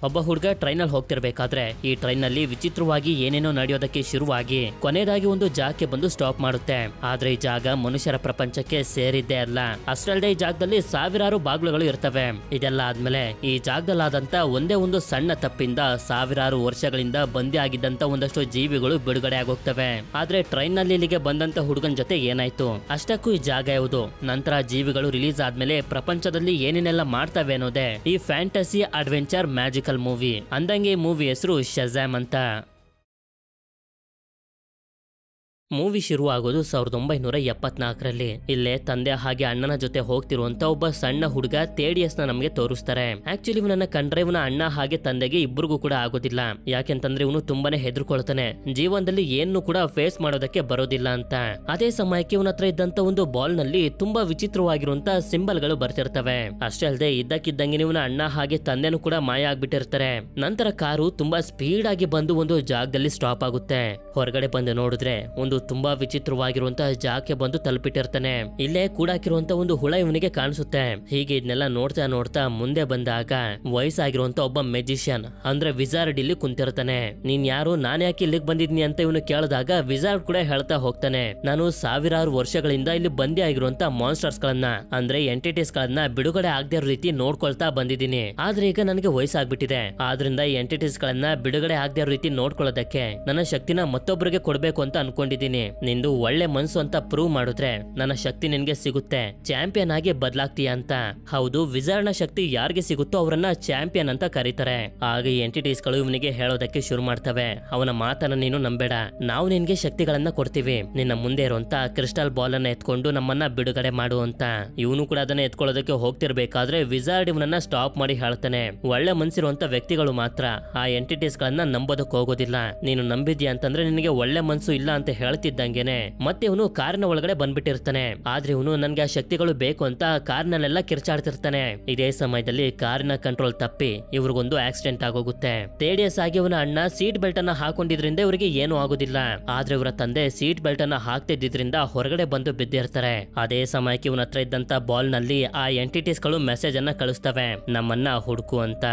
ಒಬ್ಬ ಹುಡುಗ ಟ್ರೈನ್ ಅಲ್ಲಿ ಹೋಗ್ತಿರ್ಬೇಕಾದ್ರೆ ಈ ಟ್ರೈನ್ ನಲ್ಲಿ ವಿಚಿತ್ರವಾಗಿ ಏನೇನೋ ನಡೆಯೋದಕ್ಕೆ ಶುರುವಾಗಿ ಕೊನೆಯದಾಗಿ ಒಂದು ಜಾಗಕ್ಕೆ ಬಂದು ಸ್ಟಾಪ್ ಮಾಡುತ್ತೆ. ಆದ್ರೆ ಈ ಜಾಗ ಮನುಷ್ಯರ ಪ್ರಪಂಚಕ್ಕೆ ಸೇರಿದ್ದೇ ಅಲ್ಲ. ಅಷ್ಟಲ್ಲದೆ ಈ ಜಾಗದಲ್ಲಿ ಸಾವಿರಾರು ಬಾಗ್ಲುಗಳು ಇರ್ತವೆ. ಇದೆಲ್ಲ ಆದ್ಮೇಲೆ ಈ ಜಾಗದಲ್ಲಾದಂತ ಒಂದೇ ಒಂದು ಸಣ್ಣ ತಪ್ಪಿಂದ ಸಾವಿರಾರು ವರ್ಷಗಳಿಂದ ಬಂದಿ ಆಗಿದ್ದಂತ ಒಂದಷ್ಟು ಜೀವಿಗಳು ಬಿಡುಗಡೆ ಆಗೋಗ್ತವೆ. ಆದ್ರೆ ಟ್ರೈನ್ ನಲ್ಲಿ ಇಲ್ಲಿಗೆ ಬಂದಂತ ಹುಡುಗನ ಜೊತೆ ಏನಾಯ್ತು, ಅಷ್ಟಕ್ಕೂ ಈ ಜಾಗ ಯಾವುದು, ನಂತರ ಜೀವಿಗಳು ರಿಲೀಸ್ ಆದ್ಮೇಲೆ ಪ್ರಪಂಚದಲ್ಲಿ ಏನೇನೆಲ್ಲ ಮಾಡ್ತವೆ ಅನ್ನೋದೇ ಈ ಫ್ಯಾಂಟಸಿ ಅಡ್ವೆಂಚರ್ ಮ್ಯಾಜಿಕಲ್ ಮೂವಿ. ಅಂದಂಗೆ ಈ ಮೂವಿ ಹೆಸರು ಶಜಾಮ್ ಅಂತ. ಮೂವಿ ಶುರುವಾಗೋದು 1974ರಲ್ಲಿ. ಇಲ್ಲೇ ತಂದೆ ಹಾಗೆ ಅಣ್ಣನ ಜೊತೆ ಹೋಗ್ತಿರುವಂತ ಒಬ್ಬ ಸಣ್ಣ ಹುಡುಗ ತೇಡಿಯಸ್ ನ ನಮಗೆ ತೋರಿಸ್ತಾರೆ. ಆಕ್ಚುಲಿ ಇವನನ್ನ ಕಂಡ್ರೆ ಇವನ ಅಣ್ಣ ಹಾಗೆ ತಂದೆಗೆ ಇಬ್ಬರಿಗೂ ಕೂಡ ಆಗೋದಿಲ್ಲ. ಯಾಕೆಂತಂದ್ರೆ ಇವನು ತುಂಬಾನೇ ಹೆದರ್ಕೊಳ್ತಾನೆ, ಜೀವನದಲ್ಲಿ ಏನು ಕೂಡ ಫೇಸ್ ಮಾಡೋದಕ್ಕೆ ಬರೋದಿಲ್ಲ ಅಂತ. ಅದೇ ಸಮಯಕ್ಕೆ ಇವನ ಹತ್ರ ಇದ್ದಂತ ಒಂದು ಬಾಲ್ ನಲ್ಲಿ ತುಂಬಾ ವಿಚಿತ್ರವಾಗಿರುವಂತ ಸಿಂಬಲ್ ಗಳು ಬರ್ತಿರ್ತವೆ. ಅಷ್ಟೇ ಅಲ್ಲದೆ ಇದ್ದಕ್ಕಿದ್ದಂಗೆ ಇವನ ಅಣ್ಣ ಹಾಗೆ ತಂದೆನೂ ಕೂಡ ಮಾಯ ಆಗ್ಬಿಟ್ಟಿರ್ತಾರೆ. ನಂತರ ಕಾರು ತುಂಬಾ ಸ್ಪೀಡ್ ಆಗಿ ಬಂದು ಒಂದು ಜಾಗದಲ್ಲಿ ಸ್ಟಾಪ್ ಆಗುತ್ತೆ. ಹೊರಗಡೆ ಬಂದು ನೋಡಿದ್ರೆ ಒಂದು ತುಂಬಾ ವಿಚಿತ್ರವಾಗಿರುವಂತಹ ಜಾಗಕ್ಕೆ ಬಂದು ತಲುಪಿಟ್ಟಿರ್ತಾನೆ. ಇಲ್ಲೇ ಕೂಡಾಕಿರುವಂತ ಒಂದು ಹುಳ ಇವನಿಗೆ ಕಾಣಿಸುತ್ತೆ. ಹೀಗೆ ಇದನ್ನೆಲ್ಲ ನೋಡ್ತಾ ನೋಡ್ತಾ ಮುಂದೆ ಬಂದಾಗ ವಯಸ್ಸಾಗಿರುವಂತ ಒಬ್ಬ ಮೆಜಿಷಿಯನ್ ಅಂದ್ರೆ ವಿಜಾರ್ಡ್ ಇಲ್ಲಿ ಕುಂತಿರ್ತಾನೆ. ನೀನ್ ಯಾರು, ನಾನ್ ಯಾಕೆ ಇಲ್ಲಿಗೆ ಬಂದಿದ್ನಿ ಅಂತ ಇವನು ಕೇಳಿದಾಗ ವಿಜಾರ್ಡ್ ಕೂಡ ಹೇಳ್ತಾ ಹೋಗ್ತಾನೆ, ನಾನು ಸಾವಿರಾರು ವರ್ಷಗಳಿಂದ ಇಲ್ಲಿ ಬಂದಿ ಆಗಿರುವಂತ ಮಾನ್ಸ್ಟರ್ಸ್ ಗಳನ್ನ ಅಂದ್ರೆ ಎಂಟಿಟೀಸ್ ಗಳನ್ನ ಬಿಡುಗಡೆ ಆಗದೆ ಇರೋ ರೀತಿ ನೋಡ್ಕೊಳ್ತಾ ಬಂದಿದ್ದೀನಿ. ಆದ್ರೆ ಈಗ ನನಗೆ ವಯಸ್ಸಾಗ್ಬಿಟ್ಟಿದೆ. ಆದ್ರಿಂದ ಈ ಎಂಟಿಟೀಸ್ ಗಳನ್ನ ಬಿಡುಗಡೆ ಆಗದೆ ಇರೋ ರೀತಿ ನೋಡ್ಕೊಳ್ಳೋದಕ್ಕೆ ನನ್ನ ಶಕ್ತಿನ ಮತ್ತೊಬ್ಬರಿಗೆ ಕೊಡ್ಬೇಕು ಅಂತ ಅನ್ಕೊಂಡಿದ್ದೀನಿ. ನಿಂದು ಒಳ್ಳೆ ಮನ್ಸು ಅಂತ ಪ್ರೂವ್ ಮಾಡಿದ್ರೆ ನನ್ನ ಶಕ್ತಿ ನಿನ್ಗೆ ಸಿಗುತ್ತೆ, ಚಾಂಪಿಯನ್ ಆಗಿ ಬದಲಾಗ್ತೀಯ ಅಂತ. ಹೌದು, ವಿಜಾರ್ಡ್ನ ಶಕ್ತಿ ಯಾರಿಗೆ ಸಿಗುತ್ತೋ ಅವರನ್ನ ಚಾಂಪಿಯನ್ ಅಂತ ಕರೀತಾರೆ. ಆಗ ಈ ಎಂಟಿಟೀಸ್ ಗಳು ಇವನಿಗೆ ಹೇಳೋದಕ್ಕೆ ಶುರು ಮಾಡ್ತವೆ, ಅವನ ಮಾತನ್ನ ನೀನು ನಂಬೇಡ, ನಾವು ನಿನ್ಗೆ ಶಕ್ತಿಗಳನ್ನ ಕೊಡ್ತೀವಿ, ನಿನ್ನ ಮುಂದೆ ಇರುವಂತ ಕ್ರಿಸ್ಟಲ್ ಬಾಲ್ ಅನ್ನ ಎತ್ಕೊಂಡು ನಮ್ಮನ್ನ ಬಿಡುಗಡೆ ಮಾಡು ಅಂತ. ಇವನು ಕೂಡ ಅದನ್ನ ಎತ್ಕೊಳ್ಳೋದಕ್ಕೆ ಹೋಗ್ತಿರ್ಬೇಕಾದ್ರೆ ವಿಜಾರ್ಡ್ ಇವನನ್ನ ಸ್ಟಾಪ್ ಮಾಡಿ ಹೇಳ್ತಾನೆ, ಒಳ್ಳೆ ಮನ್ಸಿರುವಂತ ವ್ಯಕ್ತಿಗಳು ಮಾತ್ರ ಆ ಎಂಟಿಟೀಸ್ ಗಳನ್ನ ನಂಬೋದಕ್ಕೆ ಹೋಗೋದಿಲ್ಲ. ನೀನು ನಂಬಿದ್ಯಾ ಅಂತಂದ್ರೆ ನಿನಗೆ ಒಳ್ಳೆ ಮನ್ಸು ಇಲ್ಲ ಅಂತ ಹೇಳ್ತಿದ್ದಂಗೆನೆ ಮತ್ತೆ ಇವನು ಕಾರಿನ ಒಳಗಡೆ ಬಂದ್ಬಿಟ್ಟಿರ್ತಾನೆ. ಆದ್ರೆ ಇವನು ನನ್ಗೆ ಆ ಶಕ್ತಿಗಳು ಬೇಕು ಅಂತ ಕಾರ್ನಲ್ಲೆಲ್ಲ ಕಿರ್ಚಾಡ್ತಿರ್ತಾನೆ. ಇದೇ ಸಮಯದಲ್ಲಿ ಕಾರಿನ ಕಂಟ್ರೋಲ್ ತಪ್ಪಿ ಇವ್ರಿಗೊಂದು ಆಕ್ಸಿಡೆಂಟ್ ಆಗೋಗುತ್ತೆ. ತೇಡಿಯಸ್ ಆಗಿ ಇವನ ಅಣ್ಣ ಸೀಟ್ ಬೆಲ್ಟ್ ಅನ್ನ ಹಾಕೊಂಡಿದ್ರಿಂದ ಇವರಿಗೆ ಏನು ಆಗೋದಿಲ್ಲ. ಆದ್ರೆ ಇವರ ತಂದೆ ಸೀಟ್ ಬೆಲ್ಟ್ ಅನ್ನ ಹಾಕ್ತಿದ್ರಿಂದ ಹೊರಗಡೆ ಬಂದು ಬಿದ್ದಿರ್ತಾರೆ. ಅದೇ ಸಮಯಕ್ಕೆ ಇವನ ಹತ್ರ ಇದ್ದಂತ ಬಾಲ್ ನಲ್ಲಿ ಆ ಎಂಟಿಟೀಸ್ ಗಳು ಮೆಸೇಜ್ ಅನ್ನ ಕಳಿಸ್ತವೆ, ನಮ್ಮನ್ನ ಹುಡುಕು ಅಂತ.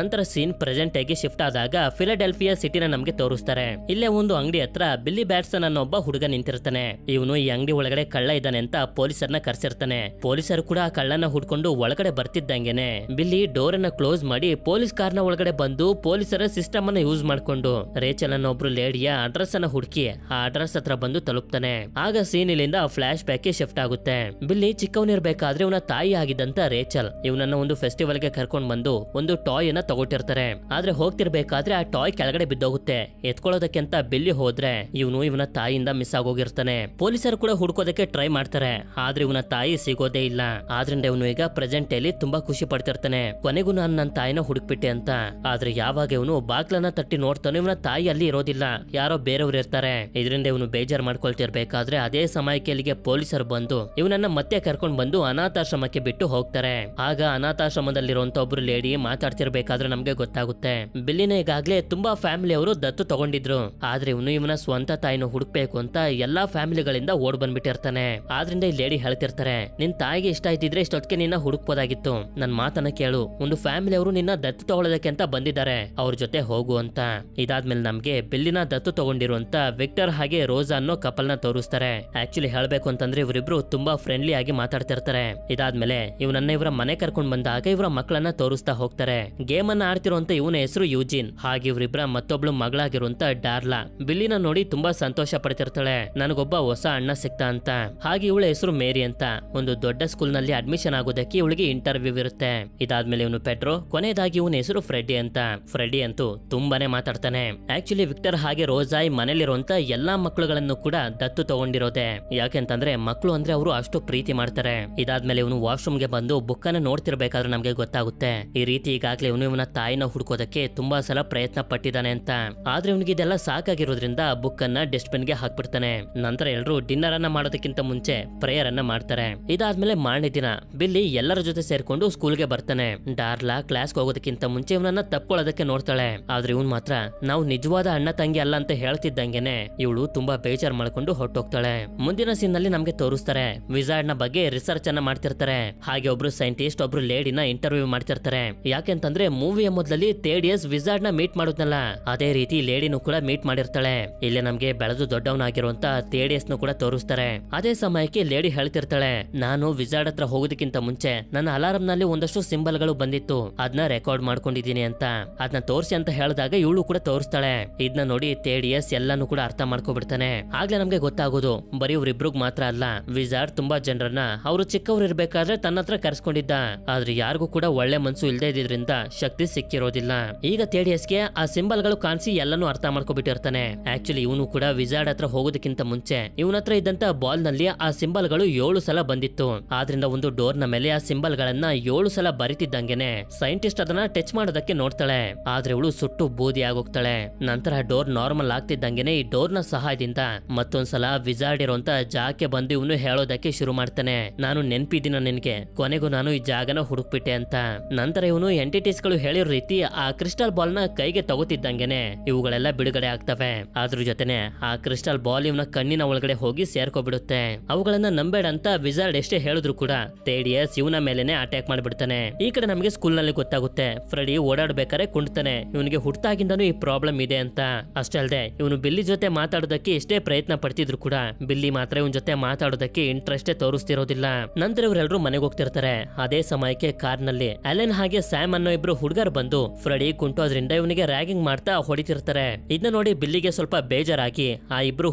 ನಂತರ ಸೀನ್ ಪ್ರೆಸೆಂಟ್ ಆಗಿ ಶಿಫ್ಟ್ ಆದಾಗ ಫಿಲಡೆಲ್ಫಿಯಾ ಸಿಟಿನ ನಮ್ಗೆ ತೋರಿಸ್ತಾರೆ. ಇಲ್ಲೇ ಒಂದು ಅಂಗಡಿ ಹತ್ರ ಬಿಲ್ಲಿ ಬ್ಯಾಟ್ಸನ್ ಅನ್ನೋ ಒಬ್ಬ ಹುಡುಗ ನಿಂತಿರ್ತಾನೆ. ಇವನು ಈ ಅಂಗಡಿ ಒಳಗಡೆ ಕಳ್ಳ ಇದ್ದಾನೆ ಅಂತ ಪೊಲೀಸರನ್ನ ಕರ್ಸಿರ್ತಾನೆ. ಪೊಲೀಸರು ಕೂಡ ಆ ಕಳ್ಳನ ಹುಡ್ಕೊಂಡು ಒಳಗಡೆ ಬರ್ತಿದ್ದಂಗೆನೆ ಬಿಲ್ಲಿ ಡೋರ್ ಅನ್ನ ಕ್ಲೋಸ್ ಮಾಡಿ ಪೊಲೀಸ್ ಕಾರ್ನ ಒಳಗಡೆ ಬಂದು ಪೊಲೀಸರ ಸಿಸ್ಟಮ್ ಅನ್ನ ಯೂಸ್ ಮಾಡ್ಕೊಂಡು ರೇಚಲ್ ಅನ್ನೋ ಒಬ್ರು ಲೇಡಿಯ ಅಡ್ರೆಸ್ ಅನ್ನ ಹುಡುಕಿ ಆ ಅಡ್ರೆಸ್ ಹತ್ರ ಬಂದು ತಲುಪ್ತಾನೆ. ಆಗ ಸೀನ್ ಇಲ್ಲಿಂದ ಫ್ಲಾಶ್ ಬ್ಯಾಕ್ ಶಿಫ್ಟ್ ಆಗುತ್ತೆ. ಬಿಲ್ಲಿ ಚಿಕ್ಕವನಿರ್ಬೇಕಾದ್ರೆ ಇವನ ತಾಯಿ ಆಗಿದ್ದಂತ ರೇಚಲ್ ಇವನನ್ನ ಒಂದು ಫೆಸ್ಟಿವಲ್ ಗೆ ಕರ್ಕೊಂಡ್ ಬಂದು ಒಂದು ಟಾಯ್ ಅನ್ನ ತಗೊಟ್ಟಿರ್ತಾರೆ. ಆದ್ರೆ ಹೋಗ್ತಿರ್ಬೇಕಾದ್ರೆ ಆ ಟಾಯ್ ಕೆಳಗಡೆ ಬಿದ್ದೋಗುತ್ತೆ. ಎತ್ಕೊಳ್ಳೋದಕ್ಕೆ ಅಂತ ಬಿಲ್ಲಿ ಹೋದ್ರೆ ಇವನು ಇವನ ತಾಯಿಯಿಂದ ಮಿಸ್ ಆಗೋಗಿರ್ತಾನೆ. ಪೊಲೀಸರು ಕೂಡ ಹುಡ್ಕೋದಕ್ಕೆ ಟ್ರೈ ಮಾಡ್ತಾರೆ. ಆದ್ರೆ ಇವನ ತಾಯಿ ಸಿಗೋದೇ ಇಲ್ಲ. ಆದ್ರಿಂದ ಇವನು ಈಗ ಪ್ರೆಸೆಂಟ್ ಅಲ್ಲಿ ತುಂಬಾ ಖುಷಿ ಪಡ್ತಿರ್ತಾನೆ, ಕೊನೆಗೂ ನಾನು ನನ್ನ ತಾಯಿನ ಹುಡುಕ್ಬಿಟ್ಟೆ ಅಂತ. ಆದ್ರೆ ಯಾವಾಗ ಇವನು ಬಾಗ್ಲನ್ನ ತಟ್ಟಿ ನೋಡ್ತಾನೆ ಇವನ ತಾಯಿ ಅಲ್ಲಿ ಇರೋದಿಲ್ಲ, ಯಾರೋ ಬೇರೆಯವ್ರು ಇರ್ತಾರೆ. ಇದರಿಂದ ಇವನು ಬೇಜಾರ್ ಮಾಡ್ಕೊಳ್ತಿರ್ಬೇಕಾದ್ರೆ ಅದೇ ಸಮಯಕ್ಕೆ ಇಲ್ಲಿಗೆ ಪೊಲೀಸರು ಬಂದು ಇವನನ್ನ ಮತ್ತೆ ಕರ್ಕೊಂಡ್ ಬಂದು ಅನಾಥಾಶ್ರಮಕ್ಕೆ ಬಿಟ್ಟು ಹೋಗ್ತಾರೆ. ಆಗ ಅನಾಥಾಶ್ರಮದಲ್ಲಿರುವಂತ ಒಬ್ರು ಲೇಡಿ ಮಾತಾಡ್ತಿರ್ಬೇಕಾದ್ರೆ ನಮ್ಗೆ ಗೊತ್ತಾಗುತ್ತೆ, ಬಿಲ್ಲಿನ ಈಗಾಗ್ಲೇ ತುಂಬಾ ಫ್ಯಾಮಿಲಿ ಅವರು ದತ್ತು ತಗೊಂಡಿದ್ರು. ಆದ್ರೆ ಇವನು ಇವನ ಸ್ವಂತ ತಾಯಿನ ಹುಡುಕ್ಬೇಕು ಅಂತ ಎಲ್ಲಾ ಫ್ಯಾಮಿಲಿಗಳಿಂದ ಓಡ್ ಬಂದ್ಬಿಟ್ಟಿರ್ತಾನೆ. ಆದ್ರಿಂದ ಈ ಲೇಡಿ ಹೇಳ್ತಿರ್ತಾರೆ, ನಿನ್ ತಾಯಿಗೆ ಇಷ್ಟ ಆಯ್ತಿದ್ರೆ ಇಷ್ಟೊತ್ತಿಗೆ ನಿನ್ನ ಹುಡುಕ್ಬೋದಾಗಿತ್ತು, ನನ್ ಮಾತನ್ನ ಕೇಳು, ಒಂದು ಫ್ಯಾಮಿಲಿ ಅವರು ನಿನ್ನ ದತ್ತು ತಗೊಳ್ಳೋದಕ್ಕೆ ಅಂತ ಬಂದಿದ್ದಾರೆ, ಅವ್ರ ಜೊತೆ ಹೋಗು ಅಂತ. ಇದಾದ್ಮೇಲೆ ನಮ್ಗೆ ಬಿಲ್ಲಿನ ದತ್ತು ತಗೊಂಡಿರುವಂತ ವಿಕ್ಟರ್ ಹಾಗೆ ರೋಸಾ ಅನ್ನೋ ಕಪಲ್ ನ ತೋರಿಸ್ತಾರೆ. ಆಕ್ಚುಲಿ ಹೇಳ್ಬೇಕು ಅಂತಂದ್ರೆ ಇವರಿಬ್ರು ತುಂಬಾ ಫ್ರೆಂಡ್ಲಿ ಆಗಿ ಮಾತಾಡ್ತಿರ್ತಾರೆ. ಇದಾದ್ಮೇಲೆ ಇವನನ್ನ ಇವರ ಮನೆ ಕರ್ಕೊಂಡ್ ಬಂದಾಗ ಇವರ ಮಕ್ಕಳನ್ನ ತೋರಿಸ್ತಾ ಹೋಗ್ತಾರೆ. ಗೇಮ್ ಅನ್ನ ಆಡ್ತಿರುವಂತ ಇವನ ಹೆಸರು ಯೂಜಿನ್, ಹಾಗೆ ಇವರಿಬ್ರ ಮತ್ತೊಬ್ಳು ಮಗಳಾಗಿರುವಂತ ಡಾರ್ಲಾ ಬಿಲ್ಲಿನ ನೋಡಿ ತುಂಬಾ ಸಂತೋಷ ಪಡ್ತಿರ್ತಾಳೆ, ನನಗೊಬ್ಬ ಹೊಸ ಅಣ್ಣ ಸಿಕ್ತಾ ಅಂತ. ಹಾಗೆ ಇವಳ ಹೆಸರು ಮೇರಿ ಅಂತ. ಒಂದು ದೊಡ್ಡ ಸ್ಕೂಲ್ ನಲ್ಲಿ ಅಡ್ಮಿಷನ್ ಆಗೋದಕ್ಕೆ ಇವಳಿಗೆ ಇಂಟರ್ವ್ಯೂ ಇರುತ್ತೆ. ಇದಾದ್ಮೇಲೆ ಇವನು ಪೆಡ್ರೋ, ಕೊನೆಯದಾಗಿ ಇವನ ಹೆಸರು ಫ್ರೆಡ್ಡಿ ಅಂತ. ಫ್ರೆಡ್ಡಿ ಅಂತೂ ತುಂಬಾನೇ ಮಾತಾಡ್ತಾನೆ. ಆಕ್ಚುಲಿ ವಿಕ್ಟರ್ ಹಾಗೆ ರೋಸಾಯ್ ಮನೇಲಿರುವಂತ ಎಲ್ಲಾ ಮಕ್ಕಳುಗಳನ್ನು ಕೂಡ ದತ್ತು ತಗೊಂಡಿರೋದೆ. ಯಾಕೆಂತಂದ್ರೆ ಮಕ್ಕಳು ಅಂದ್ರೆ ಅವರು ಅಷ್ಟು ಪ್ರೀತಿ ಮಾಡ್ತಾರೆ. ಇದಾದ್ಮೇಲೆ ಇವನು ವಾಶ್ರೂಮ್ ಗೆ ಬಂದು ಬುಕ್ ಅನ್ನ ನೋಡ್ತಿರ್ಬೇಕಾದ್ರೆ ನಮ್ಗೆ ಗೊತ್ತಾಗುತ್ತೆ, ಈ ರೀತಿ ಈಗಾಗ್ಲೇ ಇವನ ತಾಯಿನ ಹುಡ್ಕೋದಕ್ಕೆ ತುಂಬಾ ಸಲ ಪ್ರಯತ್ನ ಪಟ್ಟಿದ್ದಾನೆ ಅಂತ. ಆದ್ರೆ ಇವನಿಗೆ ಇದೆಲ್ಲ ಸಾಕಾಗಿರೋದ್ರಿಂದ ಬುಕ್ ಅನ್ನ ಡಸ್ಟ್ಬಿನ್ ಗೆ ಹಾಕ್ಬಿಡ್ತಾನೆ. ನಂತರ ಎಲ್ಲರೂ ಡಿನ್ನರ್ ಅನ್ನ ಮಾಡೋದಕ್ಕಿಂತ ಮುಂಚೆ ಪ್ರೇಯರ್ ಅನ್ನ ಮಾಡ್ತಾರೆ. ಇದಾದ್ಮೇಲೆ ಮಾರನೇ ದಿನ ಬಿಲ್ಲಿ ಎಲ್ಲರ ಜೊತೆ ಸೇರ್ಕೊಂಡು ಸ್ಕೂಲ್ಗೆ ಬರ್ತಾನೆ. ಡಾರ್ಲಾ ಕ್ಲಾಸ್ಗೆ ಹೋಗೋದಕ್ಕಿಂತ ಮುಂಚೆ ಇವನನ್ನ ತಪ್ಕೊಳ್ಳೋದಕ್ಕೆ ನೋಡ್ತಾಳೆ. ಆದ್ರೆ ಇವನ್ ಮಾತ್ರ ನಾವು ನಿಜವಾದ ಅಣ್ಣ ತಂಗಿ ಅಲ್ಲ ಅಂತ ಹೇಳ್ತಿದ್ದಂಗೆನೆ ಇವಳು ತುಂಬಾ ಬೇಜಾರ್ ಮಾಡ್ಕೊಂಡು ಹೊಟ್ಟೋಗ್ತಾಳೆ. ಮುಂದಿನ ಸೀನ್ ನಲ್ಲಿ ನಮ್ಗೆ ತೋರಿಸ್ತಾರೆ ವಿಜಾರ್ಡ್ ನ ಬಗ್ಗೆ ರಿಸರ್ಚ್ ಅನ್ನ ಮಾಡ್ತಿರ್ತಾರೆ. ಹಾಗೆ ಒಬ್ರು ಸೈಂಟಿಸ್ಟ್ ಒಬ್ರು ಲೇಡಿನ ಇಂಟರ್ವ್ಯೂ ಮಾಡ್ತಿರ್ತಾರೆ. ಯಾಕೆಂತಂದ್ರೆ ಮೂವಿಯ ಮೊದಲಲ್ಲಿ ಥೇಡಿಯಸ್ ವಿಜಾರ್ಡ್ ನ ಮೀಟ್ ಮಾಡುತ್ತಲ್ಲ, ಅದೇ ರೀತಿ ಲೇಡಿನೂ ಕೂಡ ಮೀಟ್ ಮಾಡಿರ್ತಾಳೆ. ಇಲ್ಲೇ ನಮ್ಗೆ ಬೆಳೆದು ದೊಡ್ಡವನಾಗಿರುವಂತ ಥೇಡಿಯಸ್ ನು ಕೂಡ ತೋರಿಸ್ತಾರೆ. ಅದೇ ಸಮಯಕ್ಕೆ ಲೇಡಿ ಹೇಳ್ತಿರ್ತಾಳೆ, ನಾನು ವಿಜಾರ್ಡ್ ಹತ್ರ ಹೋಗೋದಕ್ಕಿಂತ ಮುಂಚೆ ನನ್ನ ಅಲಾರಂ ನಲ್ಲಿ ಒಂದಷ್ಟು ಸಿಂಬಲ್ ಗಳು ಬಂದಿತ್ತು, ಅದನ್ನ ರೆಕಾರ್ಡ್ ಮಾಡ್ಕೊಂಡಿದೀನಿ ಅಂತ. ಅದನ್ನ ತೋರಿಸಿ ಅಂತ ಹೇಳಿದಾಗ ಇವಳು ಕೂಡ ತೋರಿಸ್ತಾಳೆ. ಇದನ್ನ ನೋಡಿ ಥೇಡಿಯಸ್ ಎಲ್ಲಾನು ಕೂಡ ಅರ್ಥ ಮಾಡ್ಕೊಬಿಡ್ತಾನೆ. ಆಗ್ಲೇ ನಮ್ಗೆ ಗೊತ್ತಾಗೋದು ಬರೀ ಇವ್ರಿಬ್ರಿಗ್ ಮಾತ್ರ ಅಲ್ಲ, ವಿಜಾರ್ಡ್ ತುಂಬಾ ಜನರನ್ನ ಅವರು ಚಿಕ್ಕವ್ರು ಇರ್ಬೇಕಾದ್ರೆ ತನ್ನ ಹತ್ರ ಕರ್ಸ್ಕೊಂಡಿದ್ದ. ಆದ್ರೆ ಯಾರಿಗೂ ಕೂಡ ಒಳ್ಳೆ ಮನ್ಸು ಇಲ್ದೇ ಇದ್ರಿಂದ ಶಕ್ತಿ ಸಿಕ್ಕಿರೋದಿಲ್ಲ. ಈಗ ಥೇಡಿಯಸ್ಗೆ ಆ ಸಿಂಬಲ್ ಗಳು ಕಾಣಿಸಿ ಎಲ್ಲಾನು ಅರ್ಥ ಮಾಡ್ಕೊಬಿಟ್ಟಿರ್ತಾನೆ. ಆಕ್ಚುಲಿ ಇವನು ಕೂಡ ವಿಜಾರ್ಡ್ ಹತ್ರ ಹೋಗೋದಕ್ಕಿಂತ ಮುಂಚೆ ಇವನ ಹತ್ರ ಇದ್ದಂತ ಬಾಲ್ ನಲ್ಲಿ ಆ ಸಿಂಬಲ್ ಗಳು 7 ಸಲ ಬಂದಿತ್ತು. ಆದ್ರಿಂದ ಒಂದು ಡೋರ್ ನ ಮೇಲೆ ಆ ಸಿಂಬಲ್ ಗಳನ್ನ 7 ಸಲ ಬರಿತಿದ್ದಂಗೆನೆ ಸೈಂಟಿಸ್ಟ್ ಅದನ್ನ ಟಚ್ ಮಾಡೋದಕ್ಕೆ ನೋಡ್ತಾಳೆ. ಆದ್ರೆ ಇವಳು ಸುಟ್ಟು ಬೂದಿ ಆಗೋಗ್ತಾಳೆ. ನಂತರ ಡೋರ್ ನಾರ್ಮಲ್ ಆಗ್ತಿದ್ದಂಗೆನೆ ಈ ಡೋರ್ ನ ಸಹಾಯದಿಂದ ಮತ್ತೊಂದ್ಸಲ ವಿಜಾರ್ಡ್ ಇರುವಂತ ಜಾಗಕ್ಕೆ ಬಂದು ಇವನು ಹೇಳೋದಕ್ಕೆ ಶುರು ಮಾಡ್ತಾನೆ. ನಾನು ನೆನ್ಪಿದ್ದೀನ ನಿನ್ಗೆ, ಕೊನೆಗೂ ನಾನು ಈ ಜಾಗನ ಹುಡುಕ್ಬಿಟ್ಟೆ ಅಂತ. ನಂತರ ಇವನು ಎಂಟಿಟೀಸ್ ಗಳು ಹೇಳಿರೋ ರೀತಿ ಆ ಕ್ರಿಸ್ಟಲ್ ಬಾಲ್ ನ ಕೈಗೆ ತಗೋತಿದ್ದಂಗೆನೆ ಇವುಗಳೆಲ್ಲ ಬಿಡುಗಡೆ ಆಗ್ತವೆ. ಅದ್ರ ಜೊತೆನೆ ಆ ಕ್ರಿಸ್ಟಲ್ ಬಾಲ್ ಇವನ ಕಣ್ಣಿನ ಒಳಗಡೆ ಹೋಗಿ ಸೇರ್ಕೊಬಿಡುತ್ತೆ. ಅವುಗಳನ್ನ ನಂಬೇಡ ಅಂತ ವಿಜಾರ್ಡ್ ಎಷ್ಟೇ ಹೇಳಿದ್ರು ಕೂಡ ಥೇಡಿಯಸ್ ಇವನ ಮೇಲೆನೆ ಅಟ್ಯಾಕ್ ಮಾಡ್ಬಿಡ್ತಾನೆ. ಈ ಕಡೆ ನಮಗೆ ಸ್ಕೂಲ್ ನಲ್ಲಿ ಗೊತ್ತಾಗುತ್ತೆ ಫ್ರೆಡಿ ಓಡಾಡ್ಬೇಕಾದ್ರೆ ಕುಂಡ್ತಾನೆ. ಇವನಿಗೆ ಹುಟ್ಟಾಗಿಂದನೂ ಈ ಪ್ರಾಬ್ಲಮ್ ಇದೆ ಅಂತ. ಅಷ್ಟೇ ಅಲ್ಲದೆ ಇವನು ಬಿಲ್ಲಿ ಜೊತೆ ಮಾತಾಡೋದಕ್ಕೆ ಎಷ್ಟೇ ಪ್ರಯತ್ನ ಪಡ್ತಿದ್ರು ಕೂಡ ಬಿಲ್ಲಿ ಮಾತ್ರ ಇವನ್ ಜೊತೆ ಮಾತಾಡೋದಕ್ಕೆ ಇಂಟ್ರೆಸ್ಟ್ ತೋರಿಸ್ತಿರೋದಿಲ್ಲ. ನಂತರ ಇವರೆಲ್ಲರೂ ಮನೆಗೆ ಹೋಗ್ತಿರ್ತಾರೆ. ಅದೇ ಸಮಯಕ್ಕೆ ಕಾರ್ ನಲ್ಲಿ ಅಲೆನ್ ಹಾಗೆ ಸ್ಯಾಮ್ ಅನ್ನೋ ಇಬ್ರು ಹುಡುಗರು ಬಂದು ಫ್ರೆಡಿ ಕುಂಟೋದ್ರಿಂದ ಇವನಿಗೆ ರ್ಯಾಗಿಂಗ್ ಮಾಡ್ತಾ ಹೊಡಿತಿರ್ತಾರೆ. ಇದನ್ನ ನೋಡಿ ಬಿಲ್ಲಿಗೆ ಸ್ವಲ್ಪ ಬೇಜಾರಾಗಿ ಆ ಇಬ್ರು